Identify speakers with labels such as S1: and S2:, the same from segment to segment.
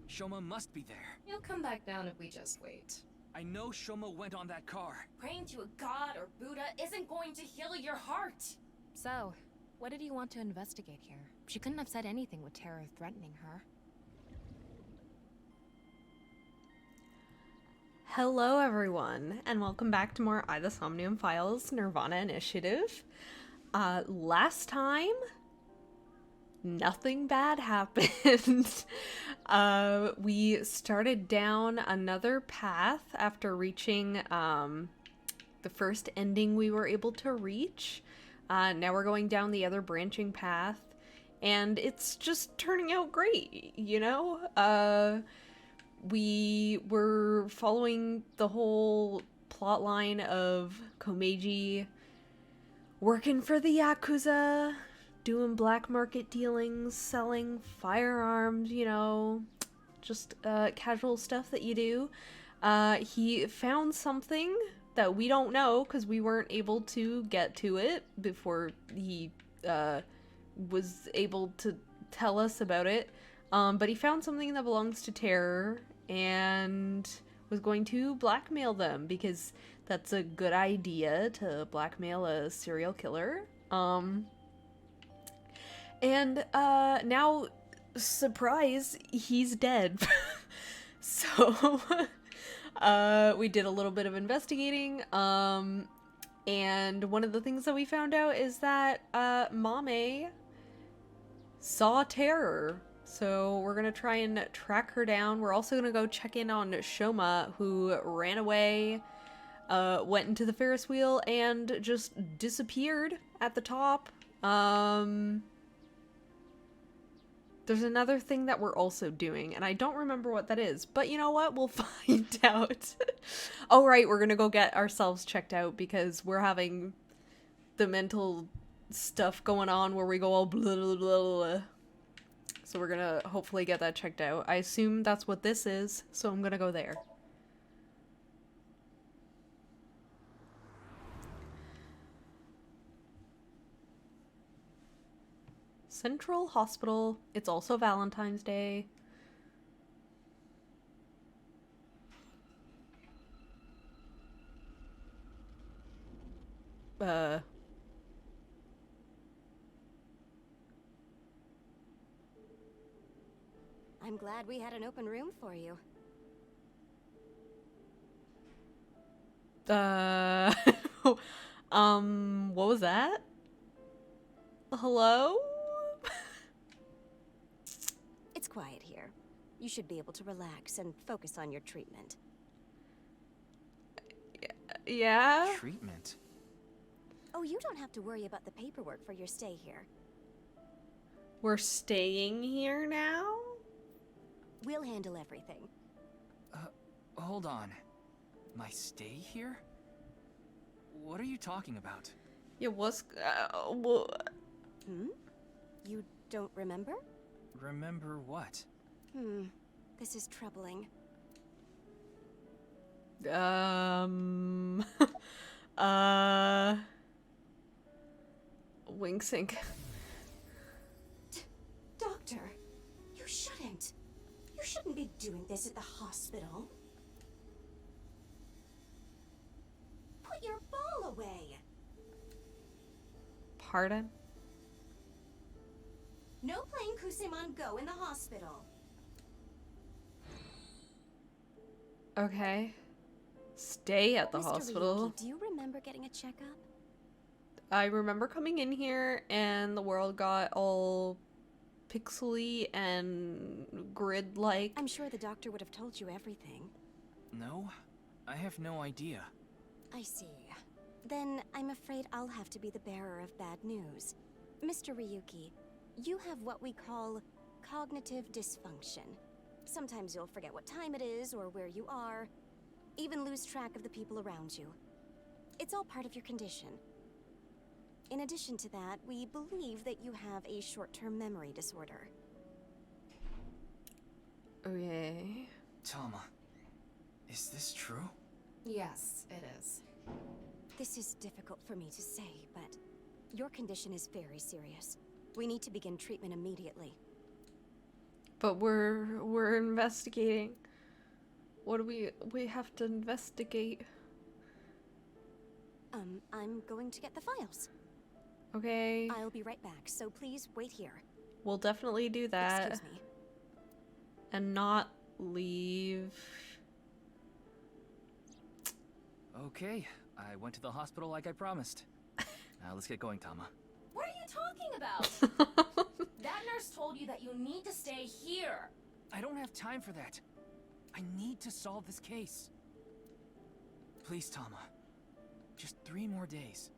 S1: Shoma must be there.
S2: He'll come back down if we just wait.
S1: I know Shoma went on that car.
S3: Praying to a god or Buddha isn't going to heal your heart.
S4: So, what did you want to investigate here? She couldn't have said anything with terror threatening her.
S5: Hello everyone, and welcome back to more the Somnium Files nirvanA initiative. Last time, nothing bad happened. We started down another path after reaching the first ending we were able to reach. Now we're going down the other branching path, and it's just turning out great, you know? We were following the whole plot line of Komeiji working for the Yakuza, doing black market dealings, selling firearms, you know, just casual stuff that you do. He found something that we don't know because we weren't able to get to it before he was able to tell us about it. But he found something that belongs to Terror and was going to blackmail them because that's a good idea to blackmail a serial killer. And now, surprise, he's dead. So we did a little bit of investigating, and one of the things that we found out is that Amame saw Terror. So we're gonna try and track her down. We're also gonna go check in on Shoma, who ran away, went into the Ferris wheel, and just disappeared at the top. There's another thing that we're also doing, and I don't remember what that is, but you know what? We'll find out. Oh, right, we're gonna go get ourselves checked out because we're having the mental stuff going on where we go all blah, blah, blah, blah. So we're gonna hopefully get that checked out. I assume that's what this is, so I'm gonna go there. Central Hospital. It's also Valentine's Day.
S6: I'm glad we had an open room for you.
S5: What was that? Hello?
S6: It's quiet here. You should be able to relax and focus on your treatment.
S5: Yeah?
S1: Treatment?
S6: Oh, you don't have to worry about the paperwork for your stay here.
S5: We're staying here now?
S6: We'll handle everything.
S1: Hold on. My stay here? What are you talking about?
S5: Yeah, what's...
S6: You don't remember?
S1: Remember what?
S6: This is troubling.
S5: Wink sync.
S3: Doctor, you shouldn't. You shouldn't be doing this at the hospital. Put your ball away.
S5: Pardon?
S3: No playing Kusemon Go in the hospital.
S5: Okay. Stay at the
S6: Mr.
S5: hospital.
S6: Ryuki, do you remember getting a checkup?
S5: I remember coming in here and the world got all pixely and grid-like.
S6: I'm sure the doctor would have told you everything.
S1: No, I have no idea.
S6: I see. Then I'm afraid I'll have to be the bearer of bad news. Mr. Ryuki, you have what we call cognitive dysfunction. Sometimes you'll forget what time it is or where you are, even lose track of the people around you. It's all part of your condition. In addition to that, we believe that you have a short-term memory disorder.
S5: Okay.
S1: Tama, is this true?
S2: Yes, it is.
S6: This is difficult for me to say, but your condition is very serious. We need to begin treatment immediately.
S5: But we're investigating. What do we have to investigate?
S6: I'm going to get the files.
S5: Okay.
S6: I'll be right back, so please wait here.
S5: We'll definitely do that.
S6: Excuse me.
S5: And not leave.
S1: Okay, I went to the hospital like I promised. Now let's get going, Tama.
S2: What are you talking about? That nurse told you that you need to stay here.
S1: I don't have time for that. I need to solve this case. Please, Tama. Just 3 more days.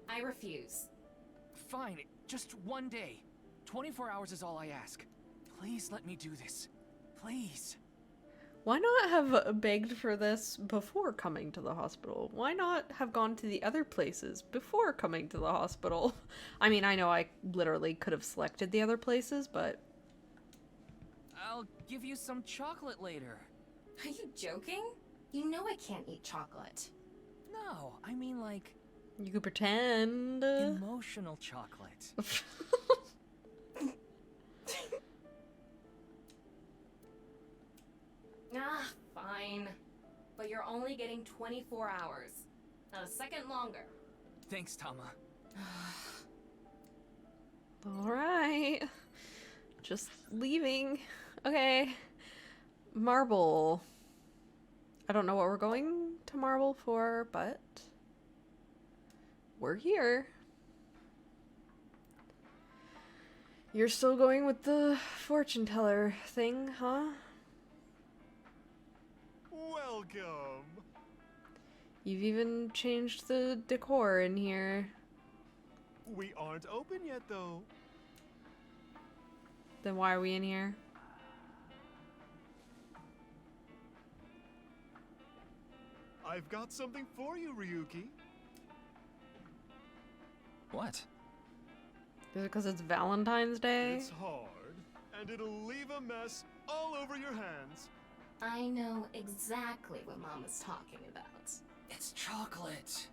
S2: I refuse.
S1: Fine, just 1 day. 24 hours is all I ask. Please let me do this. Please.
S5: Why not have begged for this before coming to the hospital? Why not have gone to the other places before coming to the hospital? I mean, I know I literally could have selected the other places, but...
S1: I'll give you some chocolate later.
S2: Are you joking? You know I can't eat chocolate.
S1: No, I mean like...
S5: You could pretend.
S1: Emotional chocolate.
S2: Ah, fine. But you're only getting 24 hours. Not a second longer.
S1: Thanks, Tama.
S5: Alright. Just leaving. Okay. Marble. I don't know what we're going to Marble for, but we're here. You're still going with the fortune teller thing, huh?
S7: Welcome.
S5: You've even changed the decor in here.
S7: We aren't open yet, though.
S5: Then why are we in here?
S7: I've got something for you, Ryuki.
S1: What?
S5: Is it because it's Valentine's Day?
S7: It's hard, and it'll leave a mess all over your hands.
S2: I know exactly what Mama's talking about.
S1: It's chocolate.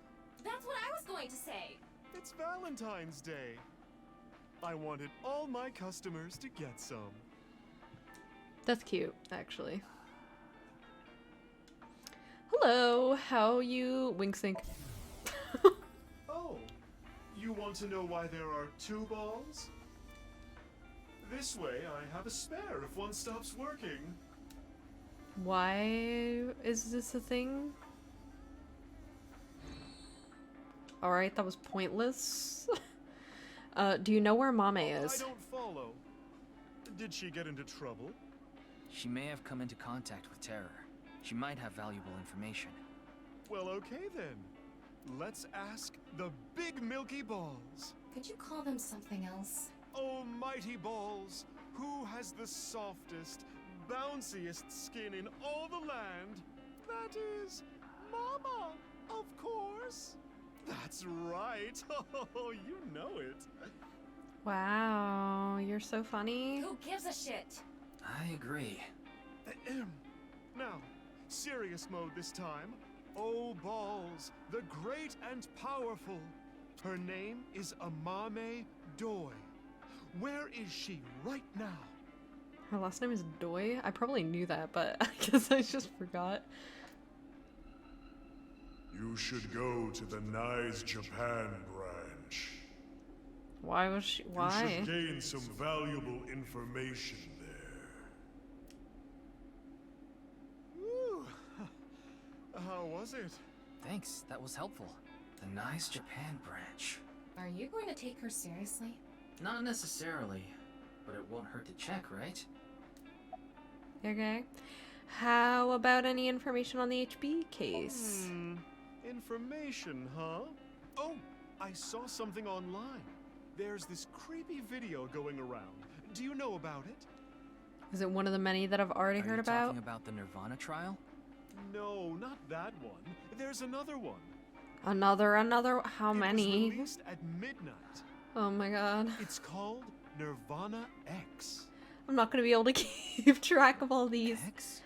S2: That's what I was going to say.
S7: It's Valentine's Day. I wanted all my customers to get some.
S5: That's cute, actually. Hello, how you wink sync?
S7: Oh, you want to know why there are 2 balls? This way I have a spare if one stops working.
S5: Why is this a thing? Alright, that was pointless. Do you know where Amame is?
S7: I don't follow. Did she get into trouble?
S1: She may have come into contact with terror. She might have valuable information.
S7: Well, okay then. Let's ask the big milky balls.
S2: Could you call them something else?
S7: Oh, mighty balls, who has the softest, bounciest skin in all the land? That is Mama, of course. That's right. Oh, you know it.
S5: Wow, you're so funny.
S2: Who gives a shit?
S1: I agree.
S7: Now, serious mode this time. Oh, balls, the great and powerful. Her name is Amame Doi. Where is she right now?
S5: Her last name is Doi? I probably knew that, but I guess I just forgot.
S8: You should go to the Nice Japan branch.
S5: Why was she? Why?
S8: You should gain some valuable information there.
S7: Woo. How was it?
S1: Thanks, that was helpful. The nice Japan branch.
S2: Are you going to take her seriously?
S1: Not necessarily, but it won't hurt to check, right?
S5: Okay. How about any information on the HB case?
S7: Information, huh? Oh, I saw something online. There's this creepy video going around. Do you know about it?
S5: Is it one of the many that I've already
S1: Are
S5: heard
S1: you
S5: about?
S1: talking about the nirvanA trial?
S7: No, not that one. There's another one.
S5: Another. How
S7: It was
S5: many?
S7: released at midnight.
S5: Oh my god.
S7: It's called nirvanA X.
S5: I'm not gonna be able to keep track of all these.
S1: X?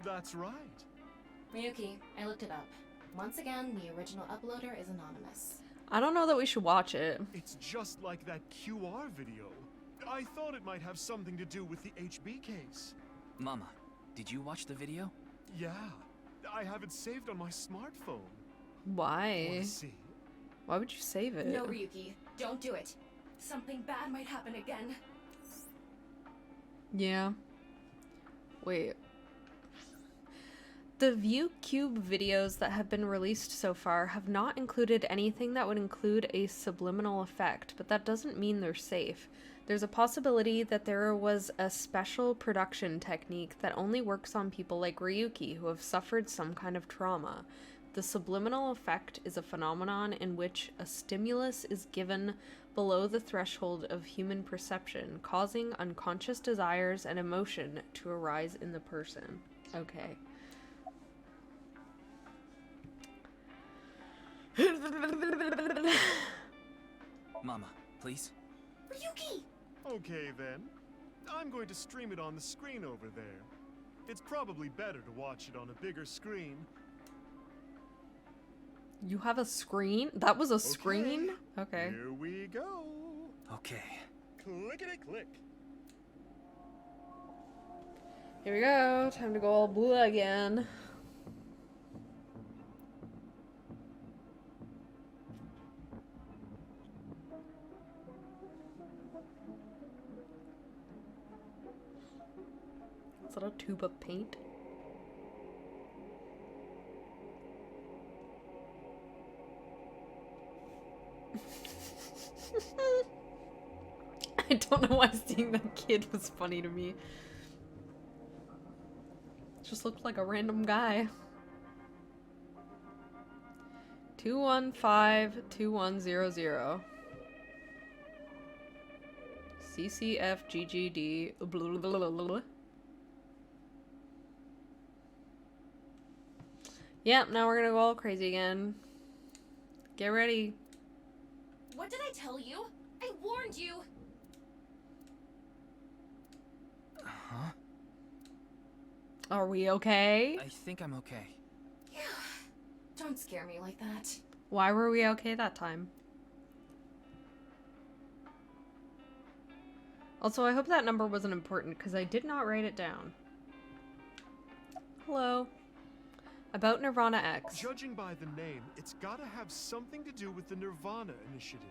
S7: That's right.
S2: Ryuki, I looked it up. Once again, the original uploader is anonymous.
S5: I don't know that we should watch it.
S7: It's just like that QR video. I thought it might have something to do with the HB case.
S1: Mama, did you watch the video?
S7: Yeah, I have it saved on my smartphone.
S5: Why?
S7: Wanna see?
S5: Why would you save it?
S2: No, Ryuki, don't do it. Something bad might happen again.
S5: Yeah. Wait. The ViewCube videos that have been released so far have not included anything that would include a subliminal effect, but that doesn't mean they're safe. There's a possibility that there was a special production technique that only works on people like Ryuki who have suffered some kind of trauma. The subliminal effect is a phenomenon in which a stimulus is given below the threshold of human perception, causing unconscious desires and emotion to arise in the person. Okay.
S1: Mama, please?
S2: Ryuki!
S7: Okay then. I'm going to stream it on the screen over there. It's probably better to watch it on a bigger screen.
S5: You have a screen? That was a screen? Okay.
S7: Here we go.
S1: Okay.
S7: Clickety-click.
S5: Here we go. Time to go all blue again. Is that a tube of paint? I don't know why seeing that kid was funny to me. Just looked like a random guy. 215-2100. CCFGGD. Blah, blah, blah, blah. Yep, now we're gonna go all crazy again. Get ready.
S2: What did I tell you? I warned you!
S1: Huh?
S5: Are we okay?
S1: I think I'm okay.
S2: Yeah. Don't scare me like that.
S5: Why were we okay that time? Also, I hope that number wasn't important because I did not write it down. Hello. About nirvanA X.
S7: Judging by the name, it's gotta have something to do with the nirvanA initiative.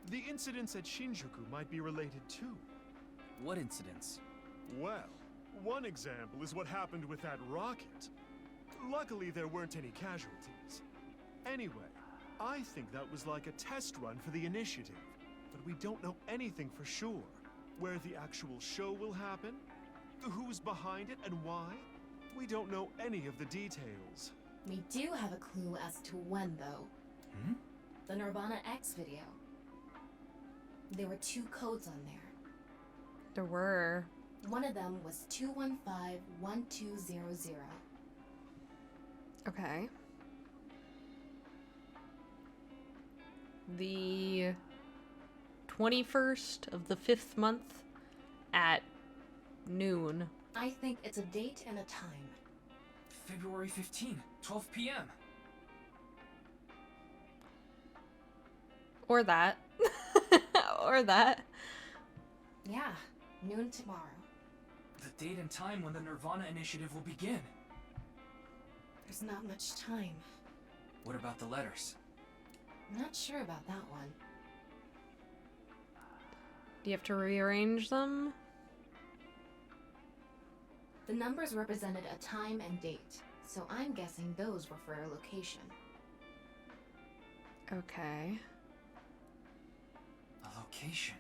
S7: The incidents at Shinjuku might be related too.
S1: What incidents?
S7: Well, one example is what happened with that rocket. Luckily, there weren't any casualties. Anyway, I think that was like a test run for the initiative, but we don't know anything for sure. Where the actual show will happen, who's behind it and why, we don't know any of the details.
S2: We do have a clue as to when, though.
S1: Hmm?
S2: The nirvanA X video. There were 2 codes on there.
S5: There were.
S2: One of them was 215-1200.
S5: Okay. The 21st of the 5th month at noon.
S2: I think it's a date and a time.
S1: February 15, 12 p.m.
S5: Or that. Or that.
S2: Yeah, noon tomorrow.
S1: The date and time when the nirvanA initiative will begin.
S2: There's not much time.
S1: What about the letters?
S2: I'm not sure about that one.
S5: Do you have to rearrange them?
S2: The numbers represented a time and date, so I'm guessing those were for a location.
S5: Okay.
S1: A location.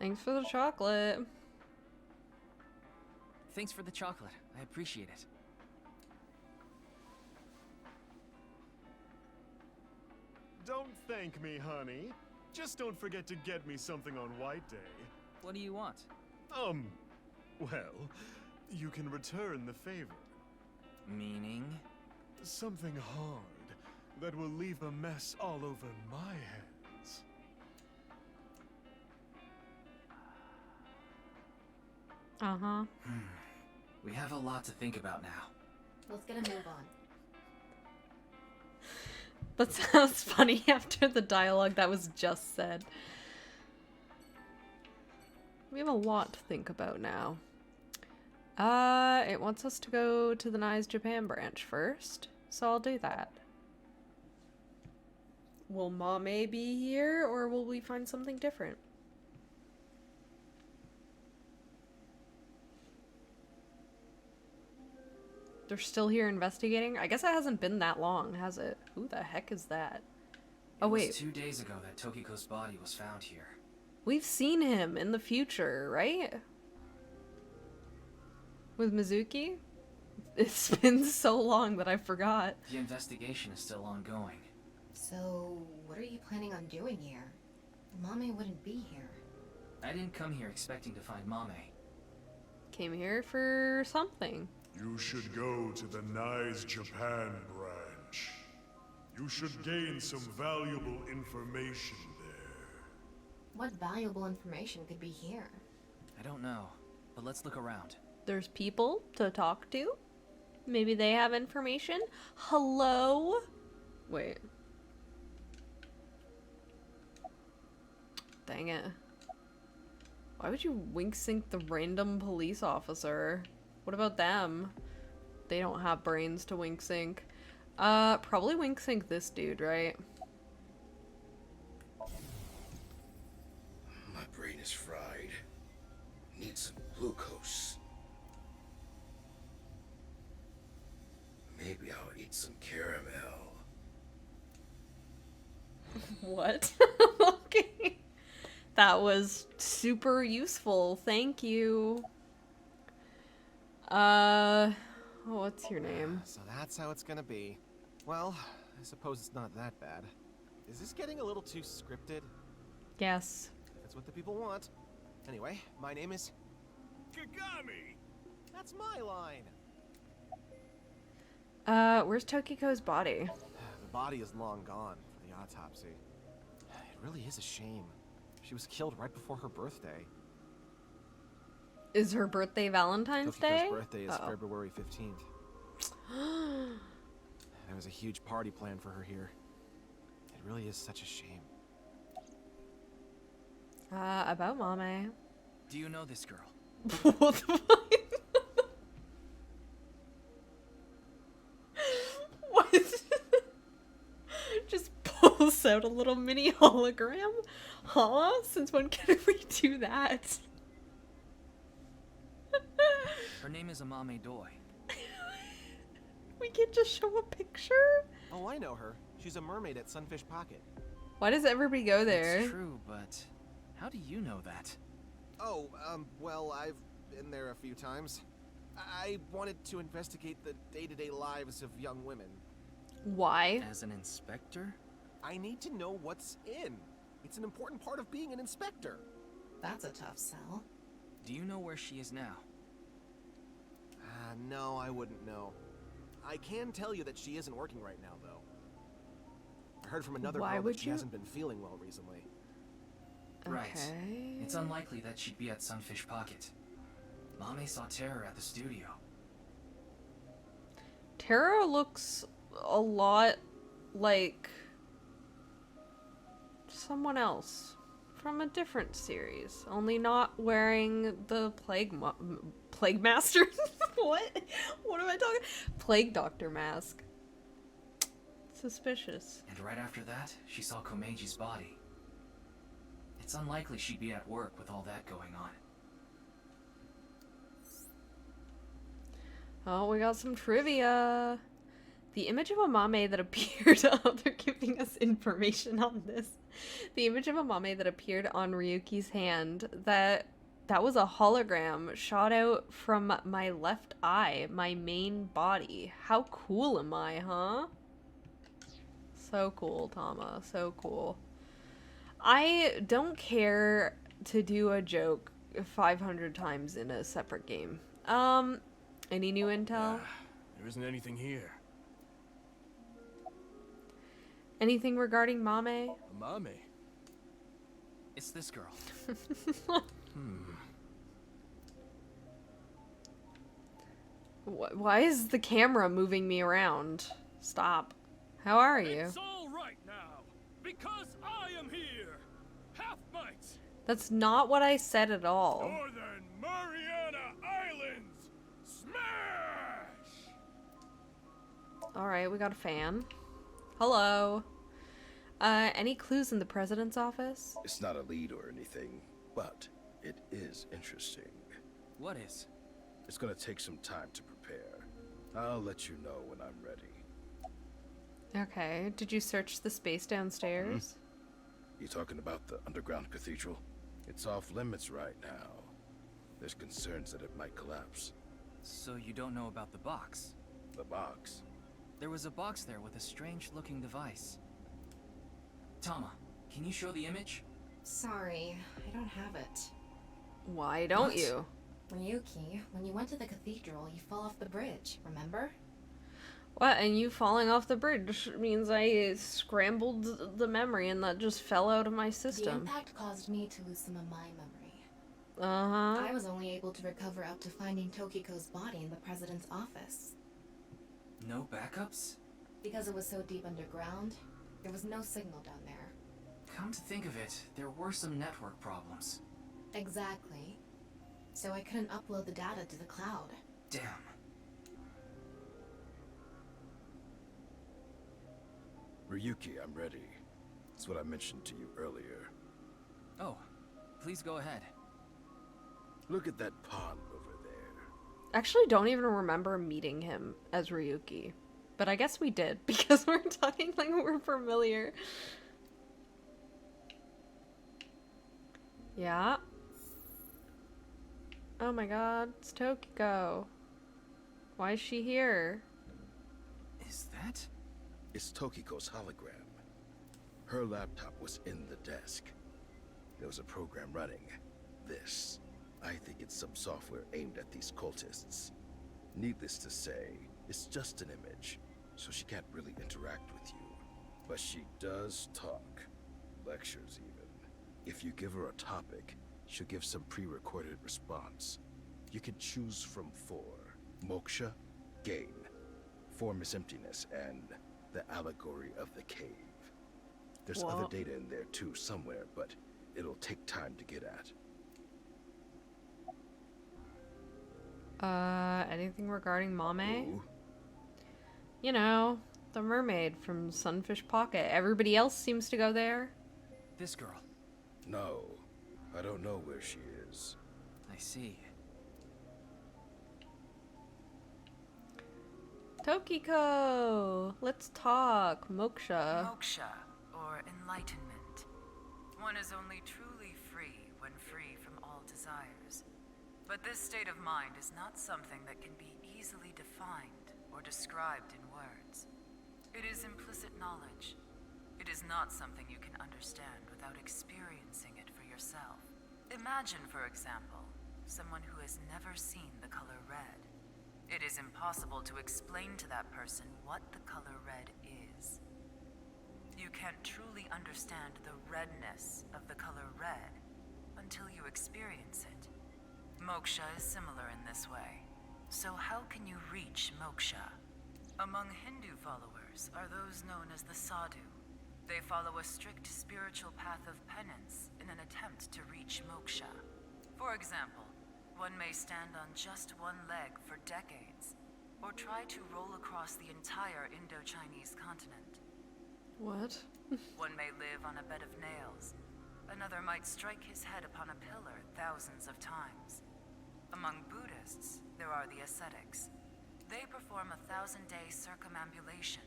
S5: Thanks for the chocolate.
S1: Thanks for the chocolate. I appreciate it.
S7: Don't thank me, honey. Just don't forget to get me something on White Day.
S1: What do you want?
S7: Well, you can return the favor.
S1: Meaning?
S7: Something hard that will leave a mess all over my hands.
S5: Uh-huh.
S1: We have a lot to think about now.
S2: Let's get a move on.
S5: That sounds funny after the dialogue that was just said. We have a lot to think about now. It wants us to go to the Nice Japan branch first, so I'll do that. Will Mame be here, or will we find something different? They're still here investigating? I guess it hasn't been that long, has it? Who the heck is that? Oh, wait.
S1: It was 2 days ago that Tokiko's body was found here.
S5: We've seen him in the future, right? With Mizuki? It's been so long that I forgot.
S1: The investigation is still ongoing.
S4: So, what are you planning on doing here? Mame wouldn't be here.
S1: I didn't come here expecting to find Mame.
S5: Came here for something.
S8: You should go to the Nice Japan branch. You should gain some valuable information there.
S4: What valuable information could be here?
S1: I don't know, but let's look around.
S5: There's people to talk to. Maybe they have information. Hello? Wait. Dang it. Why would you wink sync the random police officer? What about them? They don't have brains to wink sync. Probably wink sync this dude, right?
S9: My brain is fried. Need some glucose. Maybe I'll eat some caramel.
S5: What? Okay. That was super useful. Thank you. What's your name?
S10: So that's how it's gonna be. Well, I suppose it's not that bad. Is this getting a little too scripted?
S5: Yes.
S10: If it's what the people want. Anyway, my name is Kagami. That's my line.
S5: Where's Tokiko's body?
S10: The body is long gone for the autopsy. It really is a shame. She was killed right before her birthday.
S5: Is her birthday Valentine's Day?
S10: Tokiko's birthday is February 15th. There was a huge party planned for her here. It really is such a shame.
S5: About Mame.
S1: Do you know this girl?
S5: What the fuck? What? Just pulls out a little mini hologram? Huh? Since when can we do that?
S1: Her name is Amame Doi.
S5: We can't just show a picture?
S10: Oh, I know her. She's a mermaid at Sunfish Pocket.
S5: Why does everybody go there?
S1: It's true, but how do you know that?
S10: Oh, well, I've been there a few times. I wanted to investigate the day-to-day lives of young women.
S5: Why?
S1: As an inspector?
S10: I need to know what's in. It's an important part of being an inspector.
S4: That's a tough sell.
S1: Do you know where she is now?
S10: No, I wouldn't know. I can tell you that she isn't working right now, though. I heard from another girl that she hasn't been feeling well recently.
S1: Right.
S5: Okay.
S1: It's unlikely that she'd be at Sunfish Pocket. Mame saw Terror at the studio.
S5: Terra looks a lot like someone else from a different series, only not wearing the Plague Master. What? What am I talking? Plague Doctor mask. Suspicious.
S1: And right after that, she saw Komeji's body. It's unlikely she'd be at work with all that going on.
S5: Oh, we got some trivia. The image of Amame that appeared oh, they're giving us information on this. The image of Amame that appeared on Ryuki's hand, that was a hologram shot out from my left eye, my main body. How cool am I, huh? So cool, Tama. So cool. I don't care to do a joke 500 times in a separate game. Any new intel?
S11: There isn't anything here.
S5: Anything regarding Mame?
S11: Amame?
S1: It's this girl.
S5: Why is the camera moving me around? Stop. How are you?
S11: It's all right now, because I am here. Half-mites.
S5: That's not what I said at all.
S11: Northern Mariana Islands! Smash!
S5: Alright, we got a fan. Hello. Any clues in the president's office?
S9: It's not a lead or anything, but it is interesting.
S1: What is?
S9: It's gonna take some time to prepare. I'll let you know when I'm ready.
S5: Okay, did you search the space downstairs?
S9: You talking about the underground cathedral? It's off limits right now. There's concerns that it might collapse.
S1: So you don't know about the box?
S9: The box?
S1: There was a box there with a strange-looking device. Tama, can you show the image?
S2: Sorry, I don't have it.
S5: Why don't
S1: What?
S5: you?
S2: Ryuki, when you went to the cathedral, you fell off the bridge, remember?
S5: What? And you falling off the bridge means I scrambled the memory and that just fell out of my
S2: The
S5: system.
S2: impact caused me to lose some of my memory.
S5: Uh-huh.
S2: I was only able to recover up to finding Tokiko's body in the president's office.
S1: No backups?
S2: Because it was so deep underground, there was no signal down there.
S1: Come to think of it, there were some network problems.
S2: Exactly. So I couldn't upload the data to the cloud.
S1: Damn.
S9: Ryuki, I'm ready. It's what I mentioned to you earlier.
S1: Oh, please go ahead.
S9: Look at that pond over there.
S5: Actually don't even remember meeting him as Ryuki. But I guess we did, because we're talking like we're familiar. Yeah. Oh my god, it's Tokiko. Why is she here?
S1: Is that?
S9: It's Tokiko's hologram. Her laptop was in the desk. There was a program running. This. I think it's some software aimed at these cultists. Needless to say, it's just an image, so she can't really interact with you. But she does talk. Lectures even. If you give her a topic, she'll give some pre-recorded response. You can choose from 4. Moksha, gain. Form is emptiness, and the allegory of the cave. There's other data in there too somewhere, but it'll take time to get at.
S5: Anything regarding Amame?
S9: Ooh.
S5: You know, the mermaid from Sunfish Pocket. Everybody else seems to go there.
S1: This girl.
S9: No, I don't know where she is.
S1: I see.
S5: Tokiko! Let's talk. Moksha.
S12: Moksha, or enlightenment. One is only truly free when free from all desires. But this state of mind is not something that can be easily defined or described in words. It is implicit knowledge. It is not something you can understand without experiencing it for yourself. Imagine, for example, someone who has never seen the color red. It is impossible to explain to that person what the color red is. You can't truly understand the redness of the color red until you experience it. Moksha is similar in this way. So how can you reach moksha? Among Hindu followers are those known as the sadhu. They follow a strict spiritual path of penance in an attempt to reach moksha. For example, one may stand on just one leg for decades, or try to roll across the entire Indo-Chinese continent.
S5: What?
S12: One may live on a bed of nails. Another might strike his head upon a pillar thousands of times. Among Buddhists, there are the ascetics. They perform a 1,000-day circumambulation,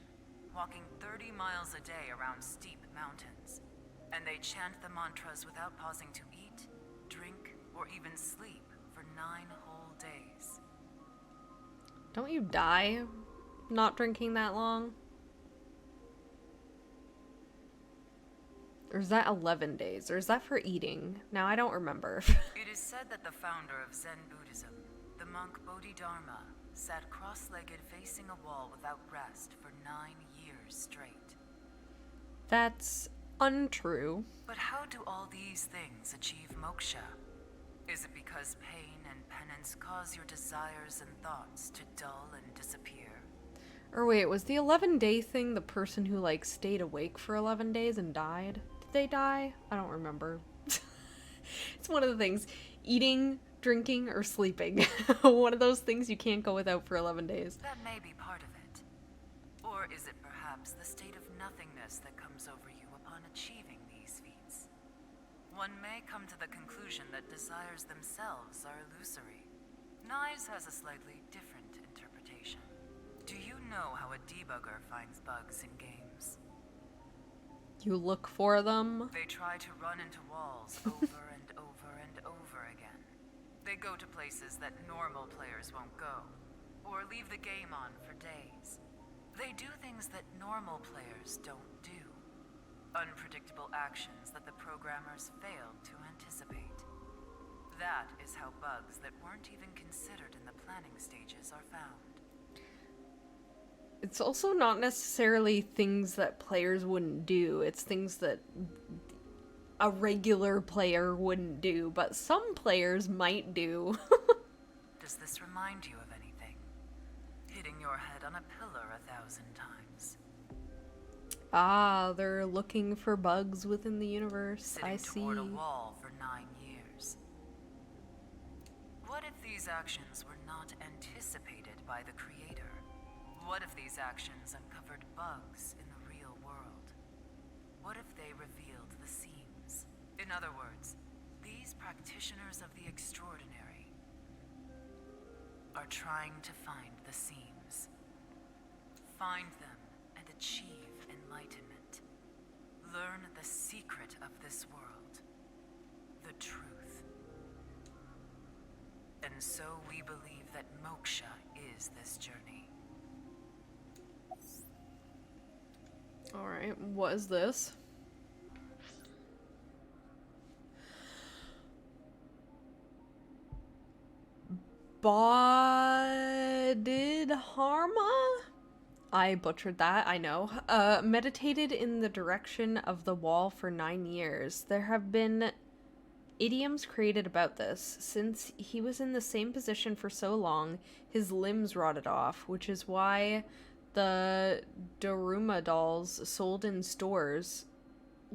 S12: walking 30 miles a day around steep mountains. And they chant the mantras without pausing to eat, drink, or even sleep for 9 whole days.
S5: Don't you die not drinking that long? Or is that 11 days? Or is that for eating? Now I don't remember.
S12: It is said that the founder of Zen Buddhism, the monk Bodhidharma, sat cross-legged facing a wall without rest for 9 years straight.
S5: That's untrue.
S12: But how do all these things achieve moksha? Is it because pain and penance cause your desires and thoughts to dull and disappear?
S5: Or wait, was the 11-day thing the person who, like, stayed awake for 11 days and died? Did they die? I don't remember. It's one of the things. Eating, drinking, or sleeping. One of those things you can't go without for 11 days.
S12: That may be part of it. Or is it perhaps the state of nothingness that comes over you upon achieving these feats? One may come to the conclusion that desires themselves are illusory. Nyes has a slightly different interpretation. Do you know how a debugger finds bugs in games?
S5: You look for them.
S12: They try to run into walls over and over and over again. They go to places that normal players won't go, or leave the game on for days. They do things that normal players don't do. Unpredictable actions that the programmers failed to anticipate. That is how bugs that weren't even considered in the planning stages are found.
S5: It's also not necessarily things that players wouldn't do. It's things that a regular player wouldn't do, but some players might do.
S12: Does this remind you of anything? Hitting your head on a pillar 1,000 times.
S5: Ah, they're looking for bugs within the universe. I see.
S12: Sitting toward a wall for 9 years. What if these actions were not anticipated by the creator? What if these actions uncovered bugs in the real world? What if they revealed the seams? In other words, these practitioners of the extraordinary are trying to find the seams. Find them and achieve enlightenment. Learn the secret of this world. The truth. And so we believe that moksha is this journey.
S5: Alright, what is this? Bodhidharma? I butchered that, I know. Meditated in the direction of the wall for 9 years. There have been idioms created about this. Since he was in the same position for so long, his limbs rotted off, which is why the Daruma dolls sold in stores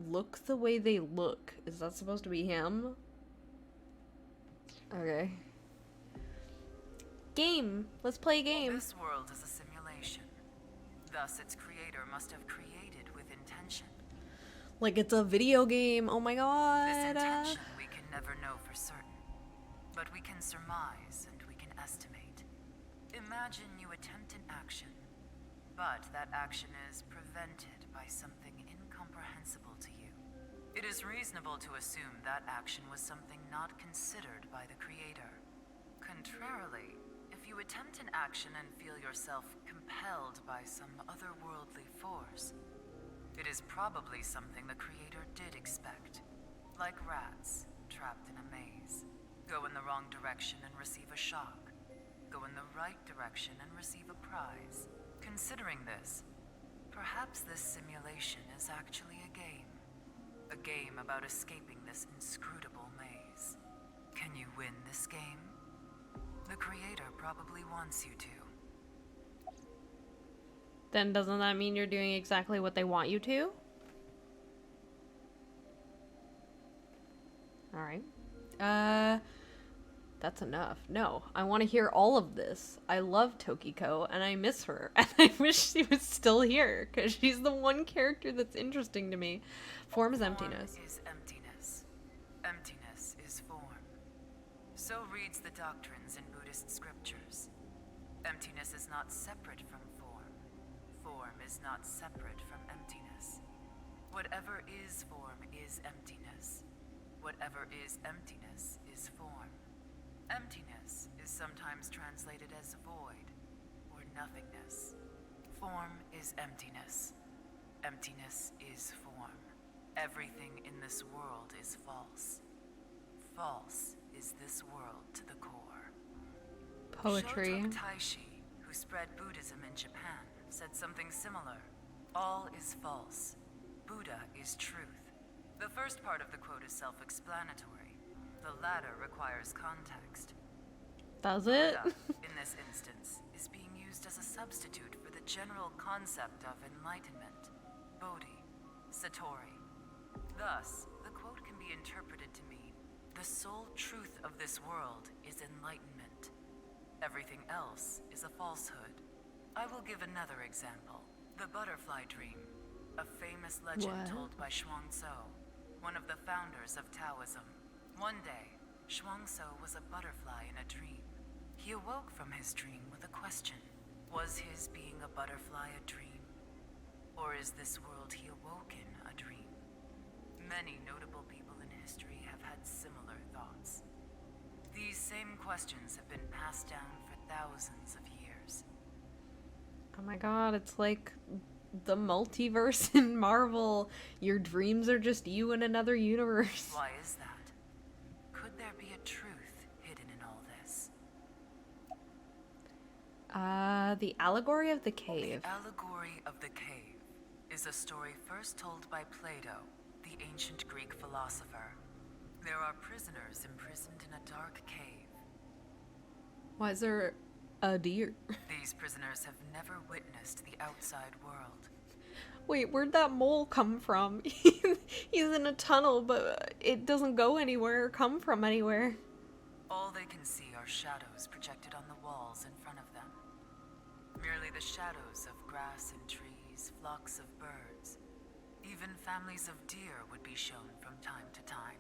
S5: look the way they look. Is that supposed to be him? Okay. Game. Let's play a game.
S12: This world is a simulation. Thus, its creator must have created with intention.
S5: Like it's a video game. Oh my god.
S12: This intention we can never know for certain. But we can surmise and we can estimate. Imagine you attempt an action, but that action is prevented by something incomprehensible to you. It is reasonable to assume that action was something not considered by the creator. Contrarily, if you attempt an action and feel yourself compelled by some otherworldly force, it is probably something the creator did expect. Like rats, trapped in a maze. Go in the wrong direction and receive a shock. Go in the right direction and receive a prize. Considering this, perhaps this simulation is actually a game. A game about escaping this inscrutable maze. Can you win this game? The creator probably wants you to.
S5: Then doesn't that mean you're doing exactly what they want you to? Alright. That's enough. No, I want to hear all of this. I love Tokiko, and I miss her, and I wish she was still here, because she's the one character that's interesting to me. Form is emptiness.
S12: Form is emptiness. Emptiness is form. So reads the doctrines in Buddhist scriptures. Emptiness is not separate from form. Form is not separate from emptiness. Whatever is form is emptiness. Whatever is emptiness is form. Emptiness is sometimes translated as void or nothingness. Form is emptiness. Emptiness is form. Everything in this world is false. False is this world to the core.
S5: Poetry.
S12: Shoto Taishi, who spread Buddhism in Japan, said something similar. All is false. Buddha is truth. The first part of the quote is self-explanatory. The latter requires context.
S5: Does it?
S12: Buddha, in this instance, is being used as a substitute for the general concept of enlightenment, Bodhi, Satori. Thus, the quote can be interpreted to mean, the sole truth of this world is enlightenment. Everything else is a falsehood. I will give another example. The butterfly dream, a famous legend told by Shuangso, one of the founders of Taoism. One day, Shuangso was a butterfly in a dream. He awoke from his dream with a question. Was his being a butterfly a dream? Or is this world he awoke in a dream? Many notable people in history have had similar thoughts. These same questions have been passed down for thousands of years.
S5: Oh my god, it's like the multiverse in Marvel. Your dreams are just you in another universe.
S12: Why is that? Could there be a truth hidden in all this?
S5: The Allegory of the Cave.
S12: The Allegory of the Cave is a story first told by Plato, the ancient Greek philosopher. There are prisoners imprisoned in a dark cave.
S5: Why is there a deer?
S12: These prisoners have never witnessed the outside world.
S5: Wait, where'd that mole come from? He's in a tunnel, but it doesn't go anywhere or come from anywhere.
S12: All they can see are shadows projected on the walls in front of them. Merely the shadows of grass and trees, flocks of birds. Even families of deer would be shown from time to time.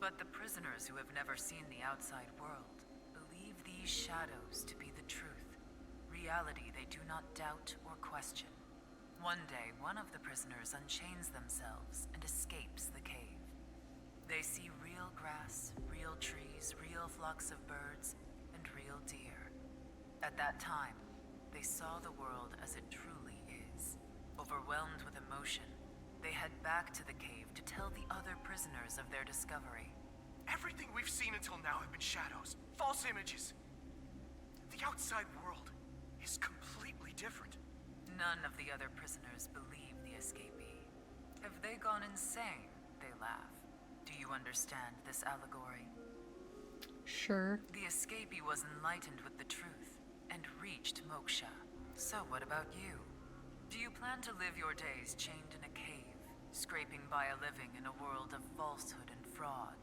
S12: But the prisoners who have never seen the outside world believe these shadows to be the truth. Reality they do not doubt or question. One day, one of the prisoners unchains themselves and escapes the cave. They see real grass, real trees, real flocks of birds, and real deer. At that time, they saw the world as it truly is. Overwhelmed with emotion, they head back to the cave to tell the other prisoners of their discovery.
S13: Everything we've seen until now have been shadows, false images. The outside world is completely different.
S12: None of the other prisoners believe the escapee. Have they gone insane? They laugh. Do you understand this allegory?
S5: Sure.
S12: The escapee was enlightened with the truth and reached moksha. So what about you? Do you plan to live your days chained in a cave, scraping by a living in a world of falsehood and fraud?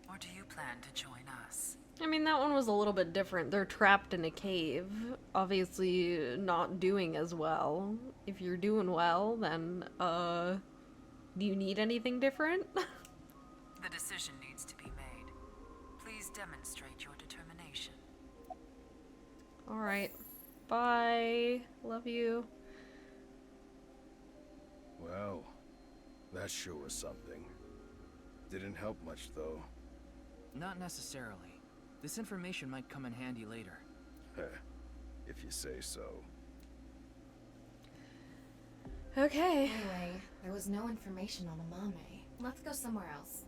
S12: Or do you plan to join us?
S5: I mean, that one was a little bit different. They're trapped in a cave, obviously not doing as well. If you're doing well, then, do you need anything different?
S12: The decision needs to be made. Please demonstrate your determination.
S5: Alright. Bye. Love you.
S9: Well, that sure was something. Didn't help much, though.
S1: Not necessarily. This information might come in handy later.
S9: If you say so.
S5: Okay.
S4: Anyway, there was no information on Amame. Let's go somewhere else.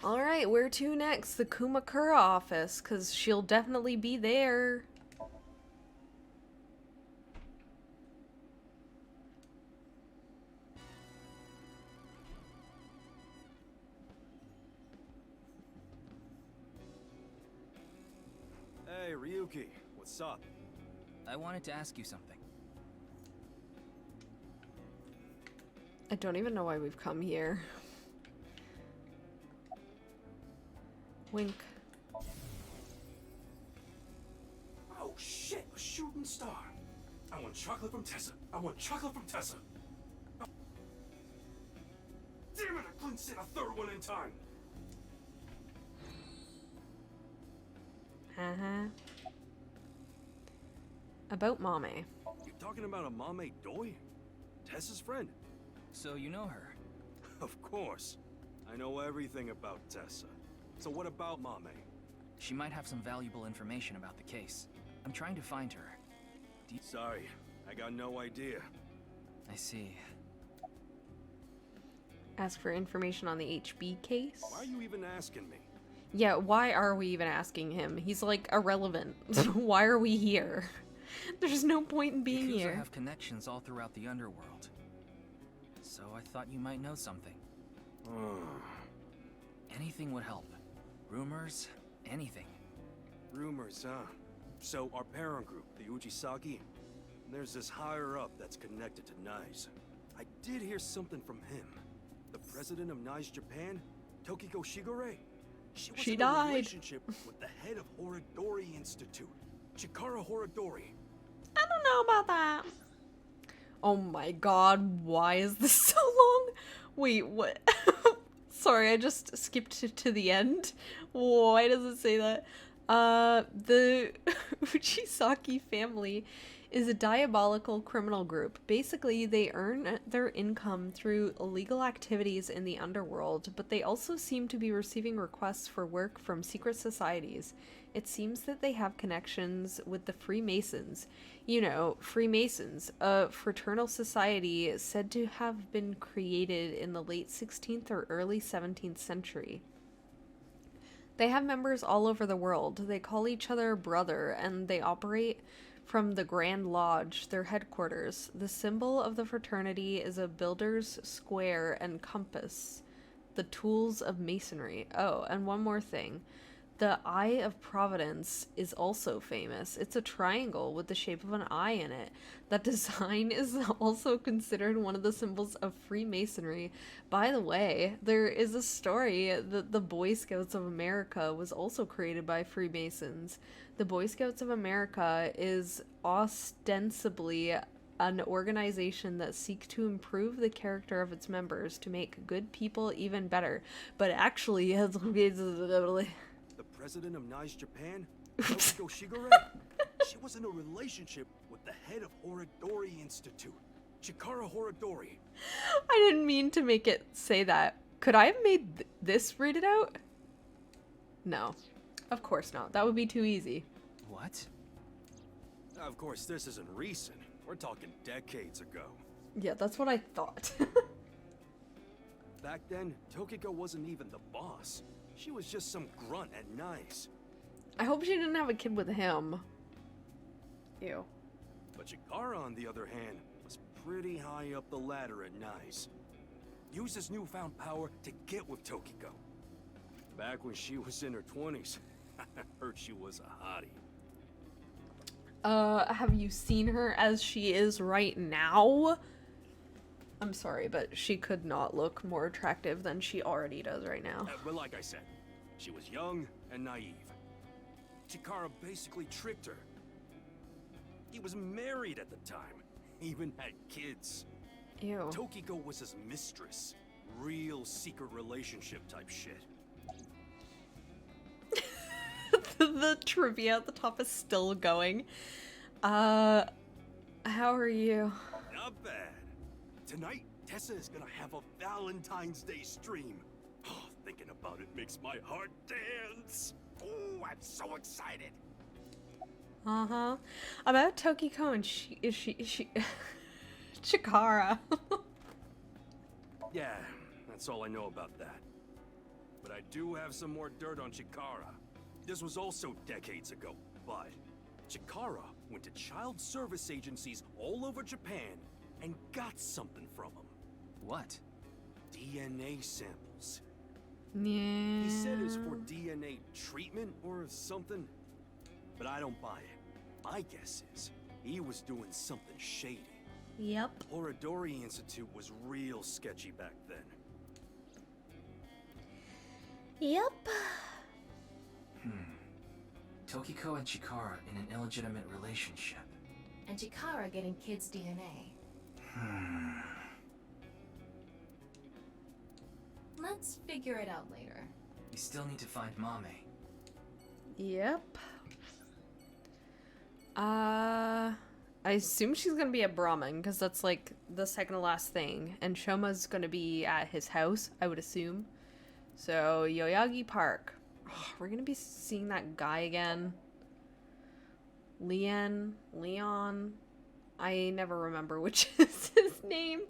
S5: Alright, where to next? The Kumakura office, because she'll definitely be there.
S10: Hey, Ryuki, what's up?
S1: I wanted to ask you something.
S5: I don't even know why we've come here. Wink.
S11: Oh shit, a shooting star. I want chocolate from Tessa. I want chocolate from Tessa. Oh. Damn it, I couldn't sit a third one in time.
S5: About Mame.
S10: You talking about Amame Doi? Tessa's friend?
S1: So you know her?
S10: Of course. I know everything about Tessa. So what about Mame?
S1: She might have some valuable information about the case. I'm trying to find her.
S10: Sorry, I got no idea.
S1: I see.
S5: Ask for information on the HB case?
S10: Why are you even asking me?
S5: Yeah, why are we even asking him? He's like irrelevant. Why are we here? There's no point in being
S1: Yakuza
S5: here.
S1: have connections all throughout the underworld. So I thought you might know something. Anything would help. Rumors, anything.
S10: Rumors, huh? So our parent group, the Ujisaki, there's this higher up that's connected to NICE. I did hear something from him. The president of NICE Japan
S14: Tokiko Shigure?
S5: She
S14: in a
S5: died.
S14: relationship with the head of Horodori Institute, Chikara Horodori.
S5: I don't know about that. Oh my god, why is this so long? Wait, what? Sorry, I just skipped to the end. Why does it say that? The Uchisaki family is a diabolical criminal group. Basically, they earn their income through illegal activities in the underworld, but they also seem to be receiving requests for work from secret societies. It seems that they have connections with the Freemasons. You know, Freemasons, a fraternal society said to have been created in the late 16th or early 17th century. They have members all over the world. They call each other brother, and they operate from the Grand Lodge, their headquarters. The symbol of the fraternity is a builder's square and compass, the tools of masonry. Oh, and one more thing. The Eye of Providence is also famous. It's a triangle with the shape of an eye in it. That design is also considered one of the symbols of Freemasonry. By the way, there is a story that the Boy Scouts of America was also created by Freemasons. The Boy Scouts of America is ostensibly an organization that seeks to improve the character of its members to make good people even better, but actually has
S14: The president of Nice Japan, Tokiko Shigure? She was in a relationship with the head of Horodori Institute, Chikara Horodori.
S5: I didn't mean to make it say that. Could I have made this read it out? No. Of course not. That would be too easy.
S1: What?
S14: Of course, this isn't recent. We're talking decades ago.
S5: Yeah, that's what I thought.
S14: Back then, Tokiko wasn't even the boss. She was just some grunt at Nice.
S5: I hope she didn't have a kid with him. Ew.
S14: But Chikara, on the other hand, was pretty high up the ladder at Nice. Used his newfound power to get with Tokiko. Back when she was in her 20s, I heard she was a hottie.
S5: Have you seen her as she is right now? I'm sorry, but she could not look more attractive than she already does right now.
S14: But like I said, she was young and naive. Chikara basically tricked her. He was married at the time, even had kids.
S5: Ew.
S14: Tokiko was his mistress. Real secret relationship type shit.
S5: The trivia at the top is still going. How are you?
S14: Not bad. Tonight, Tessa is gonna have a Valentine's Day stream. Oh, thinking about it makes my heart dance. Oh, I'm so excited.
S5: Uh-huh. About Tokiko and she Chikara.
S14: Yeah, that's all I know about that. But I do have some more dirt on Chikara. This was also decades ago, but Chikara went to child service agencies all over Japan and got something from them.
S1: What?
S14: DNA samples.
S5: Yeah.
S14: He said it's for DNA treatment or something, but I don't buy it. My guess is he was doing something shady.
S5: Yep.
S14: Horodori Institute was real sketchy back then.
S5: Yep.
S1: Tokiko and Chikara in an illegitimate relationship.
S2: And Chikara getting kids' DNA. Let's figure it out later.
S1: We still need to find Mame.
S5: Yep. I assume she's gonna be at Brahman, because that's like the second to last thing. And Shoma's gonna be at his house, I would assume. So, Yoyagi Park. Oh, we're gonna be seeing that guy again. Leon. I never remember which is his name.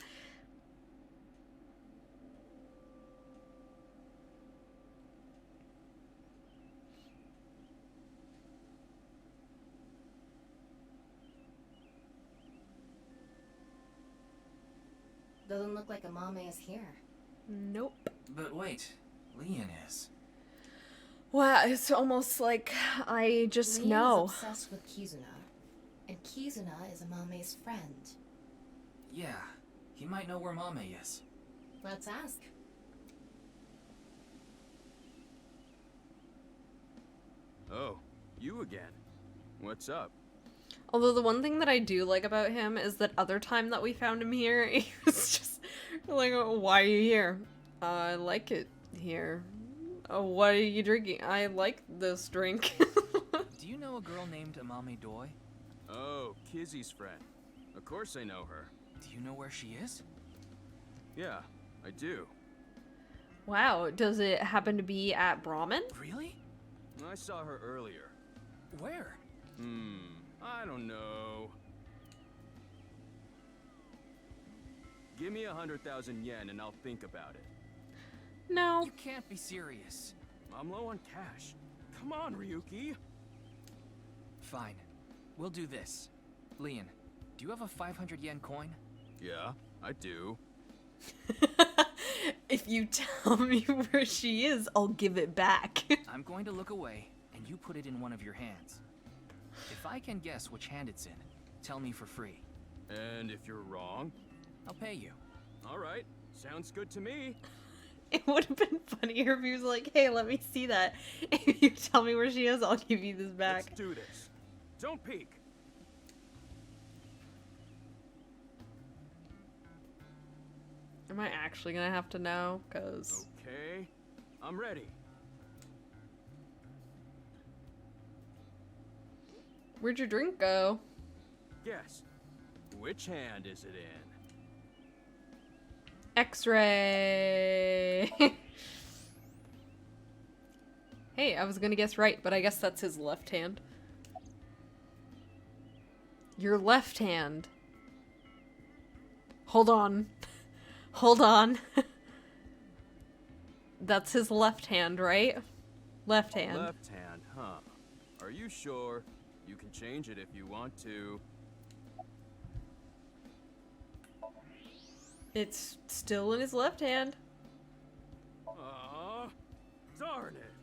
S2: Doesn't look like Amame is here.
S5: Nope.
S1: But wait, Leon is.
S5: Wow, it's almost like I just
S2: Leon
S5: know.
S2: is obsessed with Kizuna, and Kizuna is Amame's friend.
S1: Yeah, he might know where Mame is.
S2: Let's ask.
S15: Oh, you again. What's up?
S5: Although the one thing that I do like about him is that other time that we found him here, he was just like, oh, why are you here? I like it here. Oh, what are you drinking? I like this drink.
S1: Do you know a girl named Amame Doi?
S15: Oh, Kizzy's friend. Of course I know her.
S1: Do you know where she is?
S15: Yeah, I do.
S5: Wow, does it happen to be at Brahmin?
S1: Really?
S15: I saw her earlier.
S1: Where?
S15: I don't know. Give me 100,000 yen and I'll think about it.
S5: No.
S1: You can't be serious.
S15: I'm low on cash. Come on, Ryuki.
S1: Fine. We'll do this. Leon, do you have a 500 yen coin?
S15: Yeah, I do.
S5: If you tell me where she is, I'll give it back.
S1: I'm going to look away, and you put it in one of your hands. If I can guess which hand it's in, tell me for free.
S15: And if you're wrong?
S1: I'll pay you.
S15: All right, sounds good to me.
S5: It would have been funnier if he was like, hey, let me see that. If you tell me where she is, I'll give you this back.
S15: Let's do this. Don't peek.
S5: Am I actually gonna have to know? Cause...
S15: Okay, I'm ready.
S5: Where'd your drink go?
S15: Guess. Which hand is it in?
S5: X-ray. Hey, I was gonna guess right, but I guess that's his left hand. Your left hand. Hold on. Hold on. That's his left hand, right? Left hand.
S15: Left hand, huh? Are you sure? You can change it if you want to.
S5: It's still in his left hand.
S15: Darn it.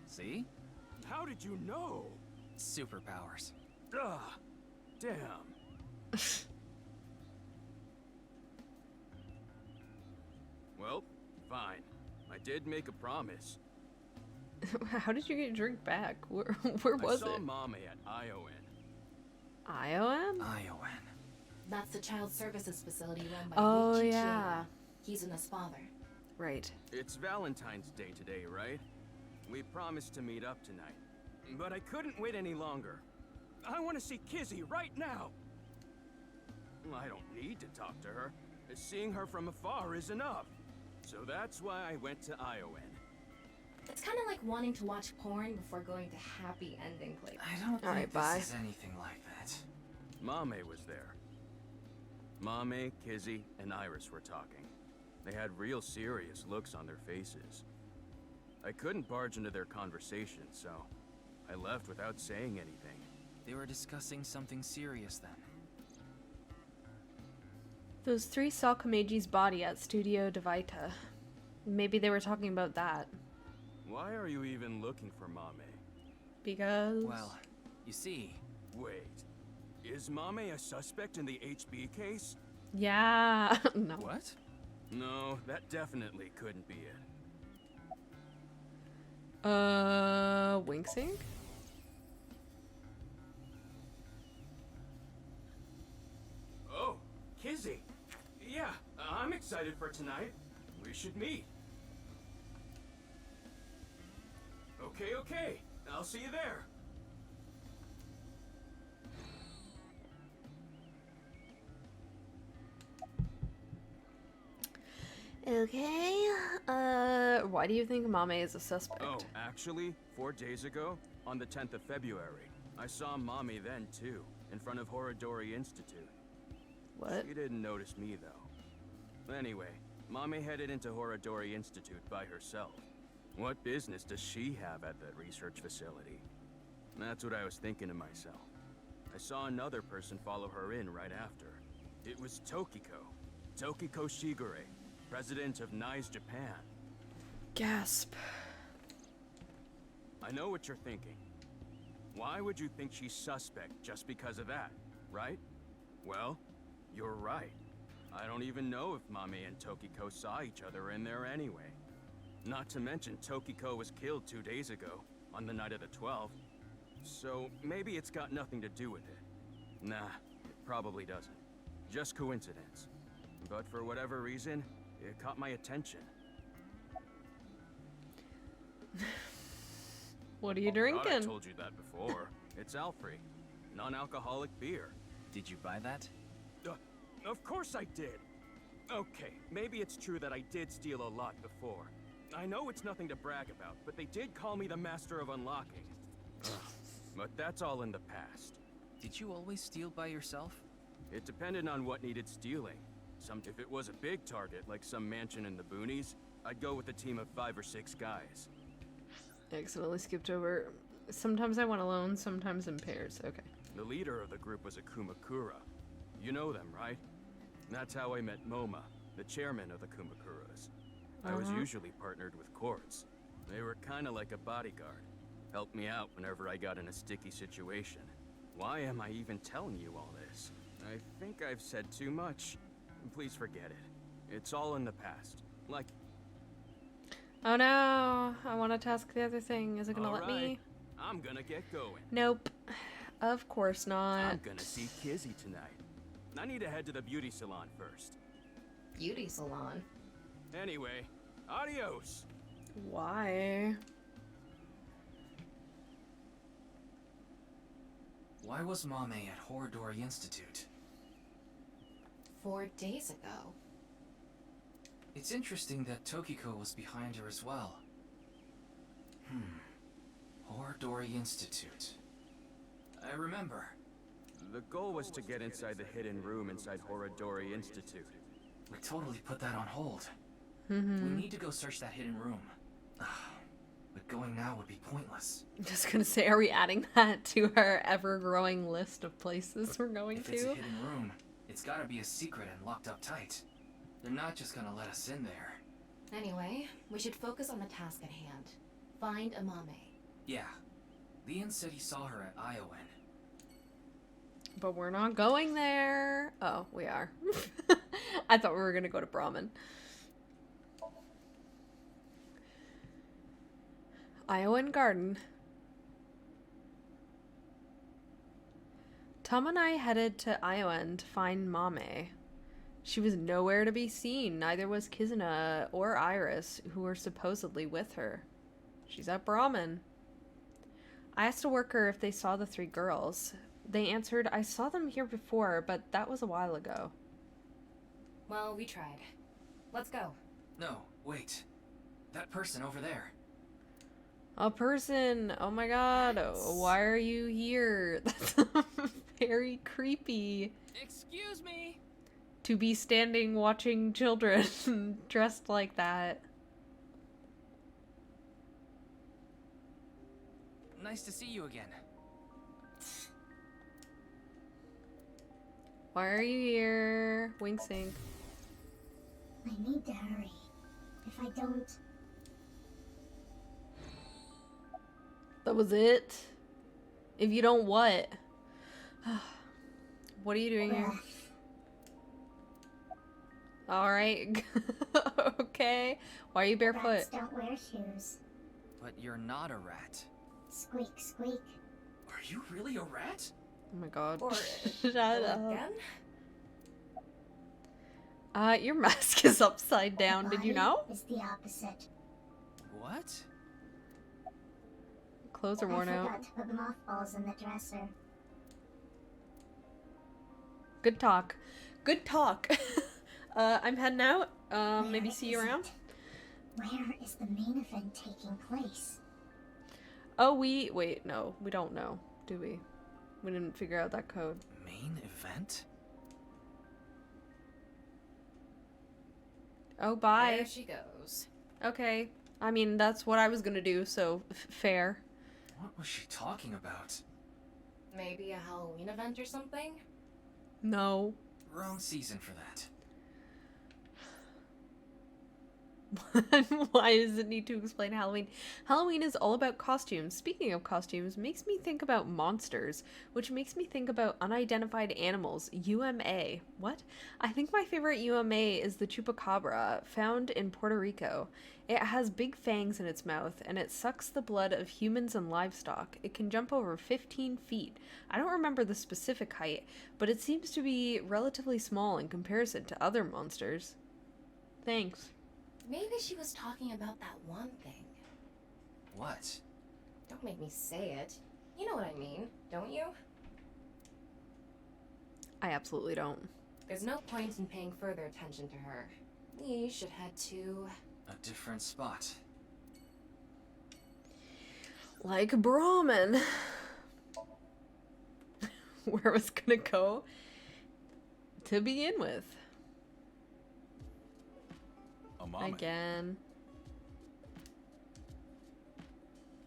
S1: See?
S15: How did you know?
S1: Superpowers.
S15: Ugh. Damn. Well, fine. I did make a promise.
S5: How did you get your drink back? Where was it?
S15: I saw Amame at ION.
S5: ION?
S1: ION.
S2: That's the child services facility run by
S5: Oh,
S2: Ichi
S5: yeah.
S2: Chie. He's Una's father.
S5: Right.
S15: It's Valentine's Day today, right? We promised to meet up tonight. But I couldn't wait any longer. I want to see Kizzy right now! I don't need to talk to her. Seeing her from afar is enough. So that's why I went to ION.
S2: It's kind of like wanting to watch porn before going to happy ending places.
S1: I don't think this is anything like that.
S15: Mame was there. Mame, Kizzy, and Iris were talking. They had real serious looks on their faces. I couldn't barge into their conversation, so I left without saying anything.
S1: They were discussing something serious then.
S5: Those three saw Kameji's body at Studio Devita. Maybe they were talking about that.
S15: Why are you even looking for Mame?
S5: Because...
S1: Well, you see...
S15: Wait. Is Mame a suspect in the HB case?
S5: Yeah. No.
S1: What?
S15: No, that definitely couldn't be it.
S5: Wink sync?
S15: Oh, Kizzy. Yeah, I'm excited for tonight. We should meet. Okay. I'll see you there.
S5: Okay, why do you think Mame is a suspect?
S15: Oh, actually, 4 days ago, on the 10th of February, I saw Mame then, too, in front of Horodori Institute.
S5: What?
S15: She didn't notice me, though. Anyway, Mame headed into Horodori Institute by herself. What business does she have at the research facility? That's what I was thinking to myself. I saw another person follow her in right after. It was Tokiko Shigure, president of NICE Japan.
S5: Gasp.
S15: I know what you're thinking. Why would you think she's suspect just because of that, right? Well, you're right. I don't even know if Mame and Tokiko saw each other in there anyway. Not to mention Tokiko was killed 2 days ago, on the night of the 12th. So maybe it's got nothing to do with it. Nah, it probably doesn't. Just coincidence. But for whatever reason, it caught my attention.
S5: What are you
S15: I
S5: drinking?
S15: told you that before. It's Alfrey, non-alcoholic beer.
S1: Did you buy that?
S15: Of course I did. Okay, maybe it's true that I did steal a lot before. I know it's nothing to brag about, but they did call me the master of unlocking. Ugh. But that's all in the past.
S1: Did you always steal by yourself?
S15: It depended on what needed stealing. If it was a big target, like some mansion in the boonies, I'd go with a team of 5 or 6 guys.
S5: Accidentally skipped over. Sometimes I went alone, sometimes in pairs. Okay.
S15: The leader of the group was a Kumakura. You know them, right? That's how I met Moma, the chairman of the Kumakuras. I was usually partnered with Quartz. They were kinda like a bodyguard. Helped me out whenever I got in a sticky situation. Why am I even telling you all this? I think I've said too much. Please forget it. It's all in the past. Like...
S5: Oh no! I want to task the other thing. Is it gonna let me?
S15: I'm gonna get going.
S5: Nope. Of course not.
S15: I'm gonna see Kizzy tonight. I need to head to the beauty salon first.
S2: Beauty salon?
S15: Anyway, adios!
S5: Why?
S1: Why was Mame at Horodori Institute?
S2: 4 days ago.
S1: It's interesting that Tokiko was behind her as well. Horodori Institute. I remember.
S15: The goal was to get inside the hidden room inside Horodori Institute.
S1: We totally put that on hold.
S5: Mm-hmm.
S1: We need to go search that hidden room. But going now would be pointless.
S5: I'm just gonna say, are we adding that to our ever-growing list of places we're going
S1: If
S5: to?
S1: it's a hidden room, it's gotta be a secret and locked up tight. They're not just gonna let us in there.
S2: Anyway, we should focus on the task at hand. Find Amame.
S1: Yeah. Leon said he saw her at Iowan.
S5: But we're not going there. Oh, we are. I thought we were gonna go to Brahmin. Iowan Garden. Tom and I headed to Iowan to find Mame. She was nowhere to be seen. Neither was Kizuna or Iris, who were supposedly with her. She's at Brahmin. I asked a worker if they saw the 3 girls. They answered, I saw them here before, but that was a while ago.
S2: Well, we tried. Let's go.
S1: No, wait. That person over there.
S5: A person! Oh my god, why are you here? That's very creepy.
S1: Excuse me!
S5: To be standing watching children dressed like that.
S1: Nice to see you again.
S5: Why are you here? Wink sync.
S16: I need to hurry. If I don't...
S5: That was it? If you don't what? What are you doing here? Alright. Okay. Why are you barefoot?
S16: Rats don't wear shoes.
S1: But you're not a rat.
S16: Squeak, squeak.
S1: Are you really a rat?
S5: Oh my god.
S2: Or
S5: Shut up.
S2: again?
S5: Your mask is upside down.
S16: The
S5: Did you
S16: body
S5: know?
S16: is the opposite.
S1: What?
S5: Clothes are worn
S16: I
S5: out.
S16: forgot to put mothballs in the dresser.
S5: Good talk. Good talk. I'm heading out. Maybe see you around.
S16: Where is the main event taking place?
S5: Oh, wait, no, we don't know, do we? We didn't figure out that code.
S1: Main event?
S5: Oh, bye.
S2: There she goes.
S5: Okay. I mean, that's what I was gonna do, so fair.
S1: What was she talking about?
S2: Maybe a Halloween event or something?
S5: No.
S1: Wrong season for that.
S5: Why does it need to explain Halloween? Halloween is all about costumes. Speaking of costumes, makes me think about monsters, which makes me think about unidentified animals. UMA. What? I think my favorite UMA is the chupacabra, found in Puerto Rico. It has big fangs in its mouth, and it sucks the blood of humans and livestock. It can jump over 15 feet. I don't remember the specific height, but it seems to be relatively small in comparison to other monsters. Thanks.
S2: Maybe she was talking about that one thing.
S1: What?
S2: Don't make me say it. You know what I mean, don't you?
S5: I absolutely don't.
S2: There's no point in paying further attention to her. We should head to...
S1: a different spot.
S5: Like Brahmin. Where I was gonna go to begin with.
S17: Amame.
S5: Again.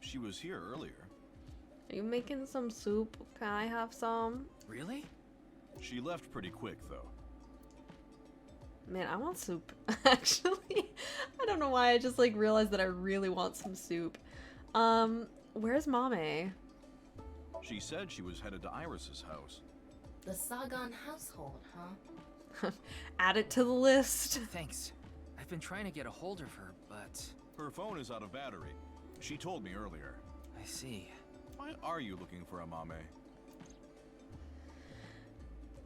S17: She was here earlier.
S5: Are you making some soup? Can I have some?
S1: Really?
S17: She left pretty quick, though.
S5: Man, I want soup. Actually, I don't know why. I just like realized that I really want some soup. Where's Mame?
S17: She said she was headed to Iris's house.
S2: The Sagan household, huh?
S5: Add it to the list.
S1: Thanks. I've been trying to get a hold of her, but...
S17: Her phone is out of battery. She told me earlier.
S1: I see.
S17: Why are you looking for Amame?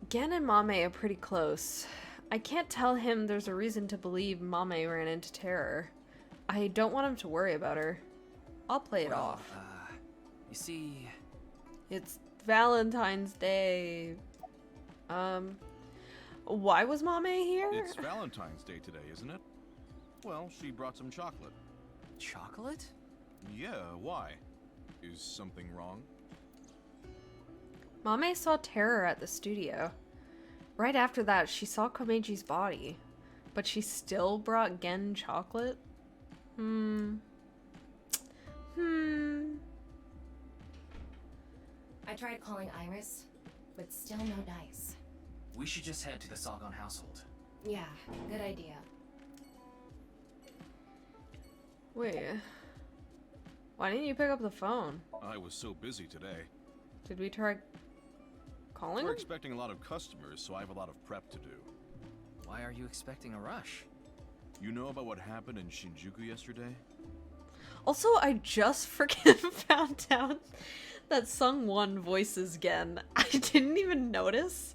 S5: Gen and Mame are pretty close. I can't tell him there's a reason to believe Mame ran into terror. I don't want him to worry about her. I'll play it off.
S1: You see...
S5: It's Valentine's Day. Why was Mame here?
S17: It's Valentine's Day today, isn't it? Well, she brought some chocolate.
S1: Chocolate?
S17: Yeah, why? Is something wrong?
S5: Mame saw terror at the studio. Right after that, she saw Komeji's body. But she still brought Gen chocolate?
S2: I tried calling Iris, but still no dice.
S1: We should just head to the Sagan household.
S2: Yeah, good idea.
S5: Wait. Why didn't you pick up the phone?
S17: I was so busy today.
S5: Did we try calling
S17: We're
S5: him?
S17: expecting a lot of customers, so I have a lot of prep to do.
S1: Why are you expecting a rush?
S17: You know about what happened in Shinjuku yesterday?
S5: Also, I just freaking found out that Sung-won voices Gen. I didn't even notice,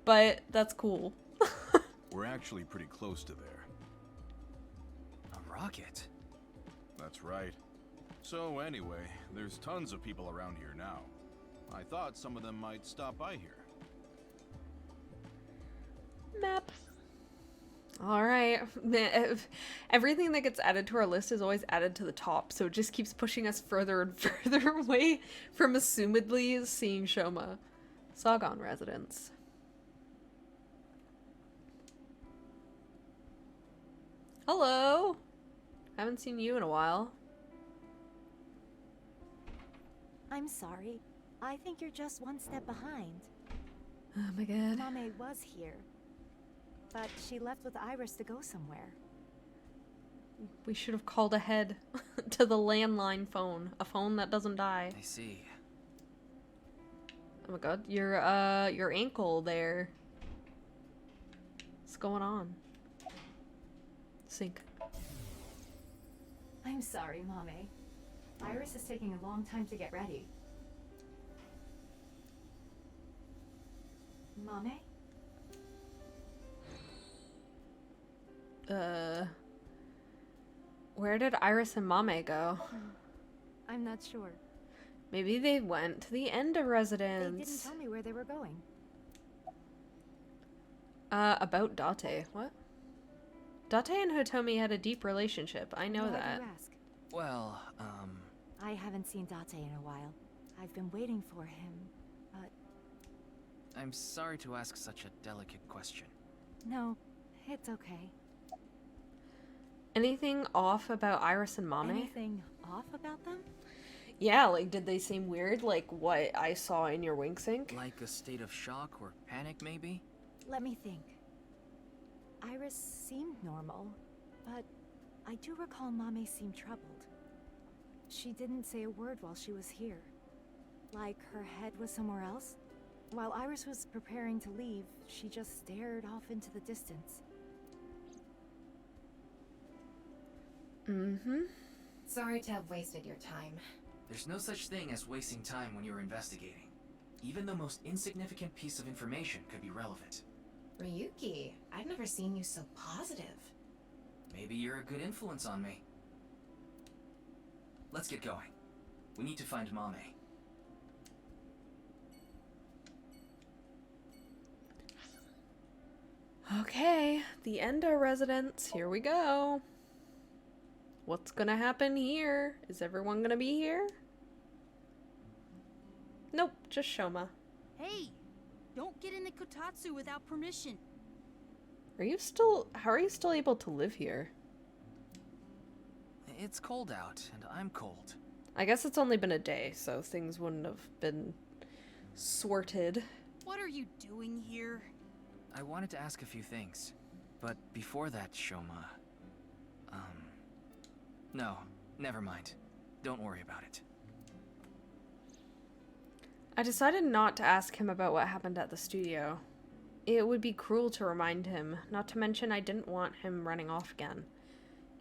S5: but that's cool.
S17: We're actually pretty close to there.
S1: A rocket?
S17: That's right. So anyway, there's tons of people around here now. I thought some of them might stop by here.
S5: Map. Alright. Everything that gets added to our list is always added to the top, so it just keeps pushing us further and further away from assumedly seeing Shoma. Sagan residence. Hello! Haven't seen you in a while.
S18: I'm sorry. I think you're just one step behind.
S5: Oh my god.
S18: Mame was here, but she left with Iris to go somewhere.
S5: We should have called ahead to the landline phone. A phone that doesn't die.
S1: I see.
S5: Oh my god, your ankle there. What's going on? Sync.
S18: I'm sorry, Mame. Iris is taking a long time to get ready. Mame?
S5: Where did Iris and Mame go?
S18: I'm not sure.
S5: Maybe they went to the Enda residence.
S18: They didn't tell me where they were going.
S5: About Date. What? Date and Hitomi had a deep relationship. I know
S18: Why do
S5: that.
S18: you ask?
S1: Well,
S18: I haven't seen Date in a while. I've been waiting for him, but...
S1: I'm sorry to ask such a delicate question.
S18: No, it's okay.
S5: Anything off about Iris and Mame?
S18: Anything off about them?
S5: Yeah, like, did they seem weird? Like what I saw in your wink sync?
S1: Like a state of shock or panic, maybe?
S18: Let me think. Iris seemed normal, but I do recall Mame seemed troubled. She didn't say a word while she was here. Like her head was somewhere else? While Iris was preparing to leave, she just stared off into the distance.
S5: Mm-hmm.
S2: Sorry to have wasted your time.
S1: There's no such thing as wasting time when you're investigating. Even the most insignificant piece of information could be relevant.
S2: Ryuki, I've never seen you so positive.
S1: Maybe you're a good influence on me. Let's get going. We need to find Amame.
S5: Okay, the Endo residence. Here we go. What's gonna happen here? Is everyone gonna be here? Nope, just Shoma.
S19: Hey, don't get into Kotatsu without permission.
S5: How are you still able to live here?
S1: It's cold out, and I'm cold.
S5: I guess it's only been a day, so things wouldn't have been sorted.
S19: What are you doing here?
S1: I wanted to ask a few things, but before that, Shoma... No, never mind. Don't worry about it.
S5: I decided not to ask him about what happened at the studio. It would be cruel to remind him, not to mention I didn't want him running off again.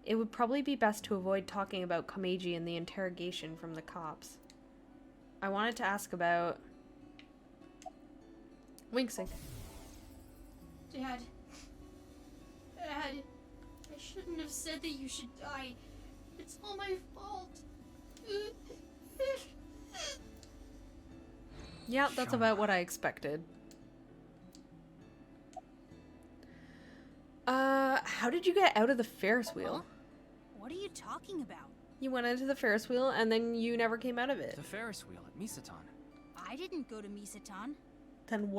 S5: It would probably be best to avoid talking about Komeiji and the interrogation from the cops. I wanted to ask about... Winksing.
S19: Dad, I shouldn't have said that you should die. It's all my fault.
S5: Yeah, that's about what I expected. How did you get out of the Ferris wheel?
S19: What are you talking about?
S5: You went into the Ferris wheel and then you never came out of it.
S1: The Ferris wheel at Misatan.
S19: I didn't go to Misatan.
S5: Then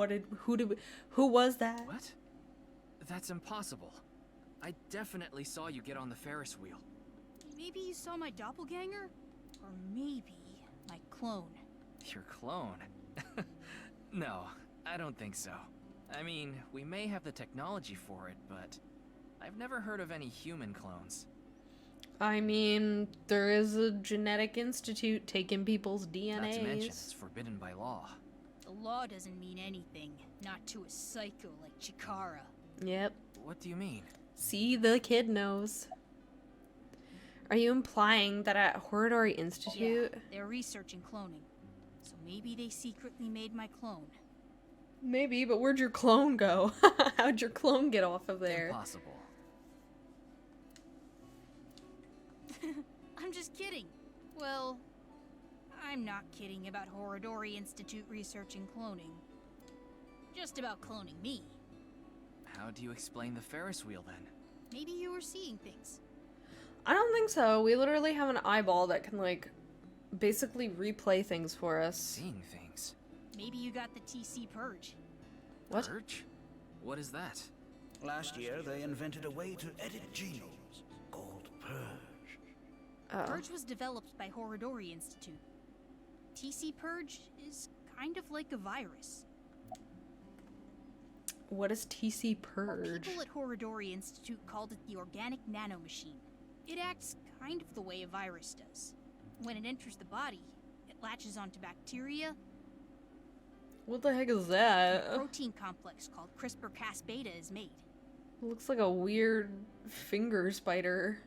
S5: who was that?
S1: What? That's impossible. I definitely saw you get on the Ferris wheel.
S19: Maybe you saw my doppelganger? Or maybe my clone.
S1: Your clone? No, I don't think so. I mean, we may have the technology for it, but I've never heard of any human clones.
S5: I mean, there is a genetic institute taking people's DNAs.
S1: Not to mention, it's forbidden by law.
S19: The law doesn't mean anything, not to a psycho like Chikara.
S5: Yep.
S1: What do you mean?
S5: See, the kid knows. Are you implying that at Horadori Institute...
S19: Yeah, they're researching cloning. So maybe they secretly made my clone.
S5: Maybe, but where'd your clone go? How'd your clone get off of there?
S1: Impossible.
S19: I'm just kidding. Well, I'm not kidding about Horadori Institute researching cloning. Just about cloning me.
S1: How do you explain the Ferris wheel then?
S19: Maybe you were seeing things.
S5: I don't think so. We literally have an eyeball that can, like, basically replay things for us.
S1: Seeing things?
S19: Maybe you got the TC Purge.
S5: What?
S1: Purge? What is that?
S20: Last year, they invented a way to edit genomes called Purge.
S19: Purge was developed by Horadori Institute. TC Purge is kind of like a virus.
S5: What is TC Purge?
S19: People at Horadori Institute called it the Organic Nanomachine. It acts kind of the way a virus does. When it enters the body, it latches onto bacteria.
S5: What the heck is that?
S19: A protein complex called CRISPR-Cas-beta is made.
S5: It looks like a weird finger spider.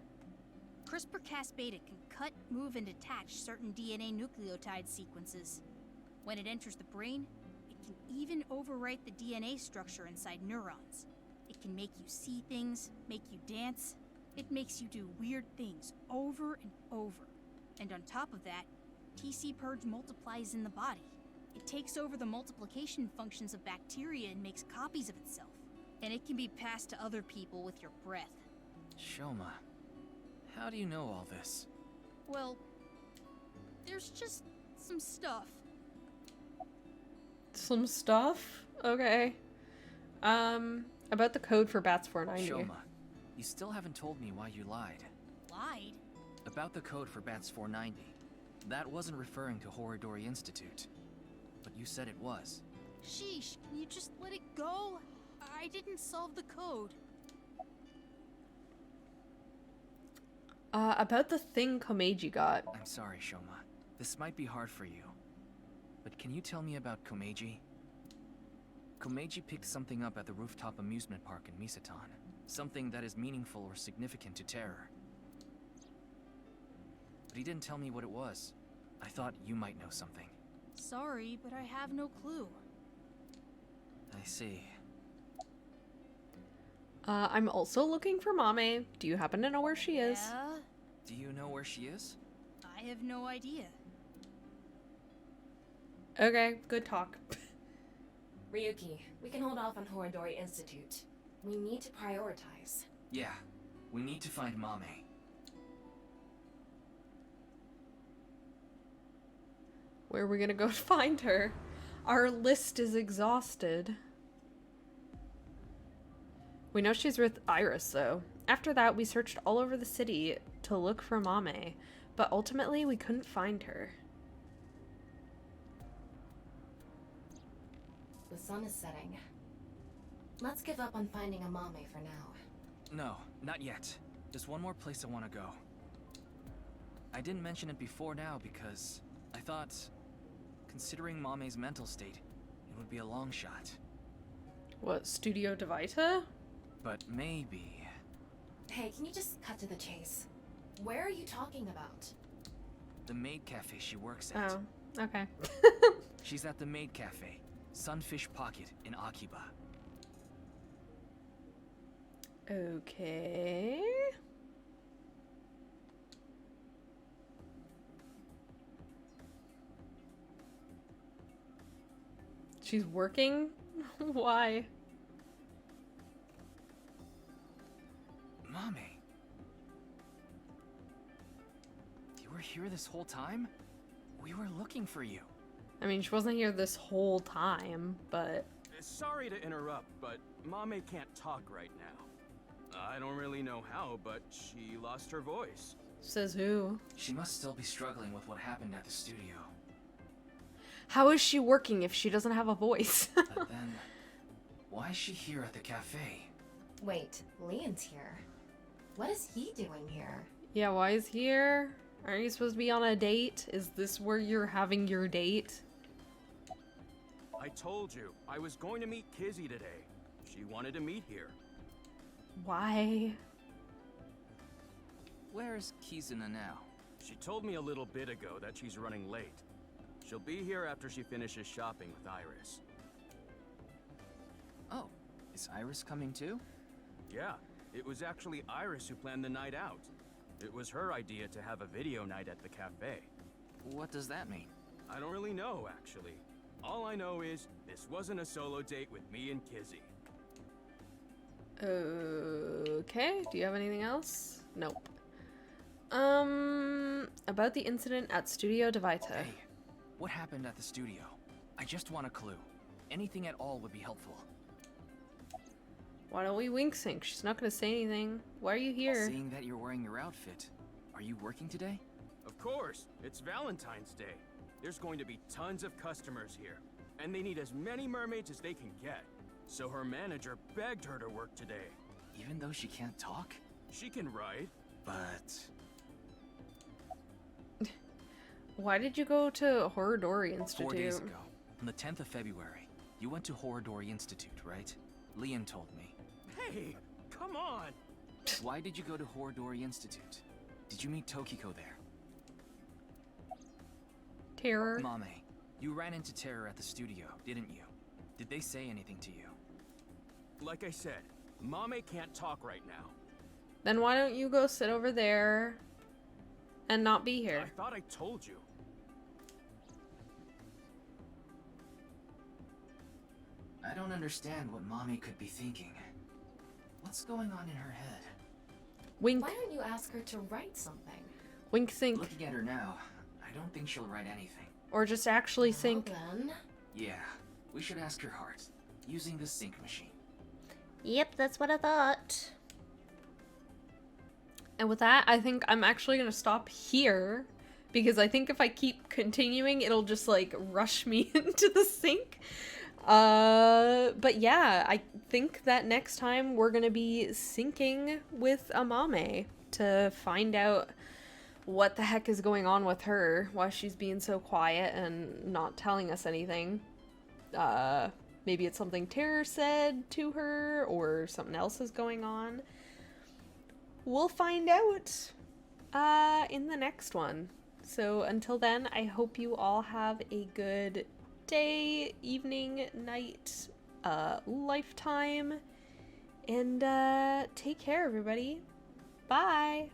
S19: CRISPR-Cas-beta can cut, move, and attach certain DNA nucleotide sequences. When it enters the brain, it can even overwrite the DNA structure inside neurons. It can make you see things, make you dance. It makes you do weird things over and over. And on top of that, TC Purge multiplies in the body. It takes over the multiplication functions of bacteria and makes copies of itself. And it can be passed to other people with your breath.
S1: Shoma, how do you know all this?
S19: Well, there's just some stuff.
S5: Some stuff? Okay. About the code for Bats 490.
S1: Shoma, you still haven't told me why you lied.
S19: Lied?
S1: About the code for Bats 490. That wasn't referring to Horadori Institute. But you said it was.
S19: Sheesh, can you just let it go? I didn't solve the code.
S5: About the thing Komeiji got.
S1: I'm sorry, Shoma. This might be hard for you. But can you tell me about Komeiji? Komeiji picked something up at the rooftop amusement park in Misatan. Something that is meaningful or significant to Terror. But he didn't tell me what it was. I thought you might know something.
S19: Sorry, but I have no clue.
S1: I see.
S5: I'm also looking for Mame. Do you happen to know where she is?
S19: Yeah?
S1: Do you know where she is?
S19: I have no idea.
S5: Okay, good talk.
S2: Ryuki, we can hold off on Horodori Institute. We need to prioritize.
S1: Yeah, we need to find Mame.
S5: Where are we gonna go to find her? Our list is exhausted. We know she's with Iris, though. After that, we searched all over the city to look for Mame, but ultimately we couldn't find her.
S2: The sun is setting. Let's give up on finding Amame for now.
S1: No, not yet. There's one more place I want to go. I didn't mention it before now because I thought, considering Mame's mental state, it would be a long shot.
S5: What, Studio Devita?
S1: But maybe...
S2: Hey, can you just cut to the chase? Where are you talking about?
S1: The maid cafe she works at.
S5: Oh, okay.
S1: She's at the maid cafe, Sunfish Pocket in Akiba.
S5: Okay. She's working? Why?
S1: Mame. You were here this whole time? We were looking for you.
S5: I mean, she wasn't here this whole time, but...
S15: Sorry to interrupt, but Mame can't talk right now. I don't really know how, but she lost her voice.
S5: Says who?
S1: She must still be struggling with what happened at the studio.
S5: How is she working if she doesn't have a voice?
S1: But then, why is she here at the cafe?
S2: Wait, Leon's here. What is he doing here?
S5: Yeah, why is he here? Aren't you supposed to be on a date? Is this where you're having your date?
S15: I told you, I was going to meet Kizzy today. She wanted to meet here.
S5: Why?
S1: Where's Kizuna now?
S15: She told me a little bit ago that she's running late. She'll be here after she finishes shopping with Iris.
S1: Oh, is Iris coming too?
S15: Yeah, it was actually Iris who planned the night out. It was her idea to have a video night at the cafe.
S1: What does that mean?
S15: I don't really know, actually. All I know is, this wasn't a solo date with me and Kizzy.
S5: Okay, do you have anything else? Nope. About the incident at Studio Devita.
S1: Hey, what happened at the studio? I just want a clue. Anything at all would be helpful.
S5: Why don't we wink sync? She's not gonna say anything. Why are you here?
S1: Seeing that you're wearing your outfit, are you working today?
S15: Of course, it's Valentine's Day. There's going to be tons of customers here, and they need as many mermaids as they can get. So her manager begged her to work today.
S1: Even though she can't talk?
S15: She can write.
S1: But...
S5: Why did you go to Horodori Institute?
S1: 4 days ago, on the 10th of February, you went to Horodori Institute, right? Leon told me.
S15: Hey, come on!
S1: Why did you go to Horodori Institute? Did you meet Tokiko there?
S5: Terror.
S1: Mame, you ran into Terror at the studio, didn't you? Did they say anything to you?
S15: Like I said, Mame can't talk right now.
S5: Then why don't you go sit over there and not be here?
S15: I thought I told you.
S1: I don't understand what Mame could be thinking. What's going on in her head?
S5: Wink.
S2: Why don't you ask her to write something?
S5: Wink sync.
S1: Looking at her now, I don't think she'll write anything.
S5: Or just actually sync.
S2: Then...
S1: Yeah, we should ask her heart, using the sync machine.
S6: Yep, that's what I thought.
S5: And with that, I think I'm actually gonna stop here, because I think if I keep continuing, it'll just like rush me into the sync. But yeah, I think that next time we're gonna be syncing with Amame. to find out what the heck is going on with her, why she's being so quiet and not telling us anything. Maybe it's something Terror said to her, or something else is going on. We'll find out in the next one. So until then, I hope you all have a good day, evening, night, lifetime, and take care, everybody. Bye!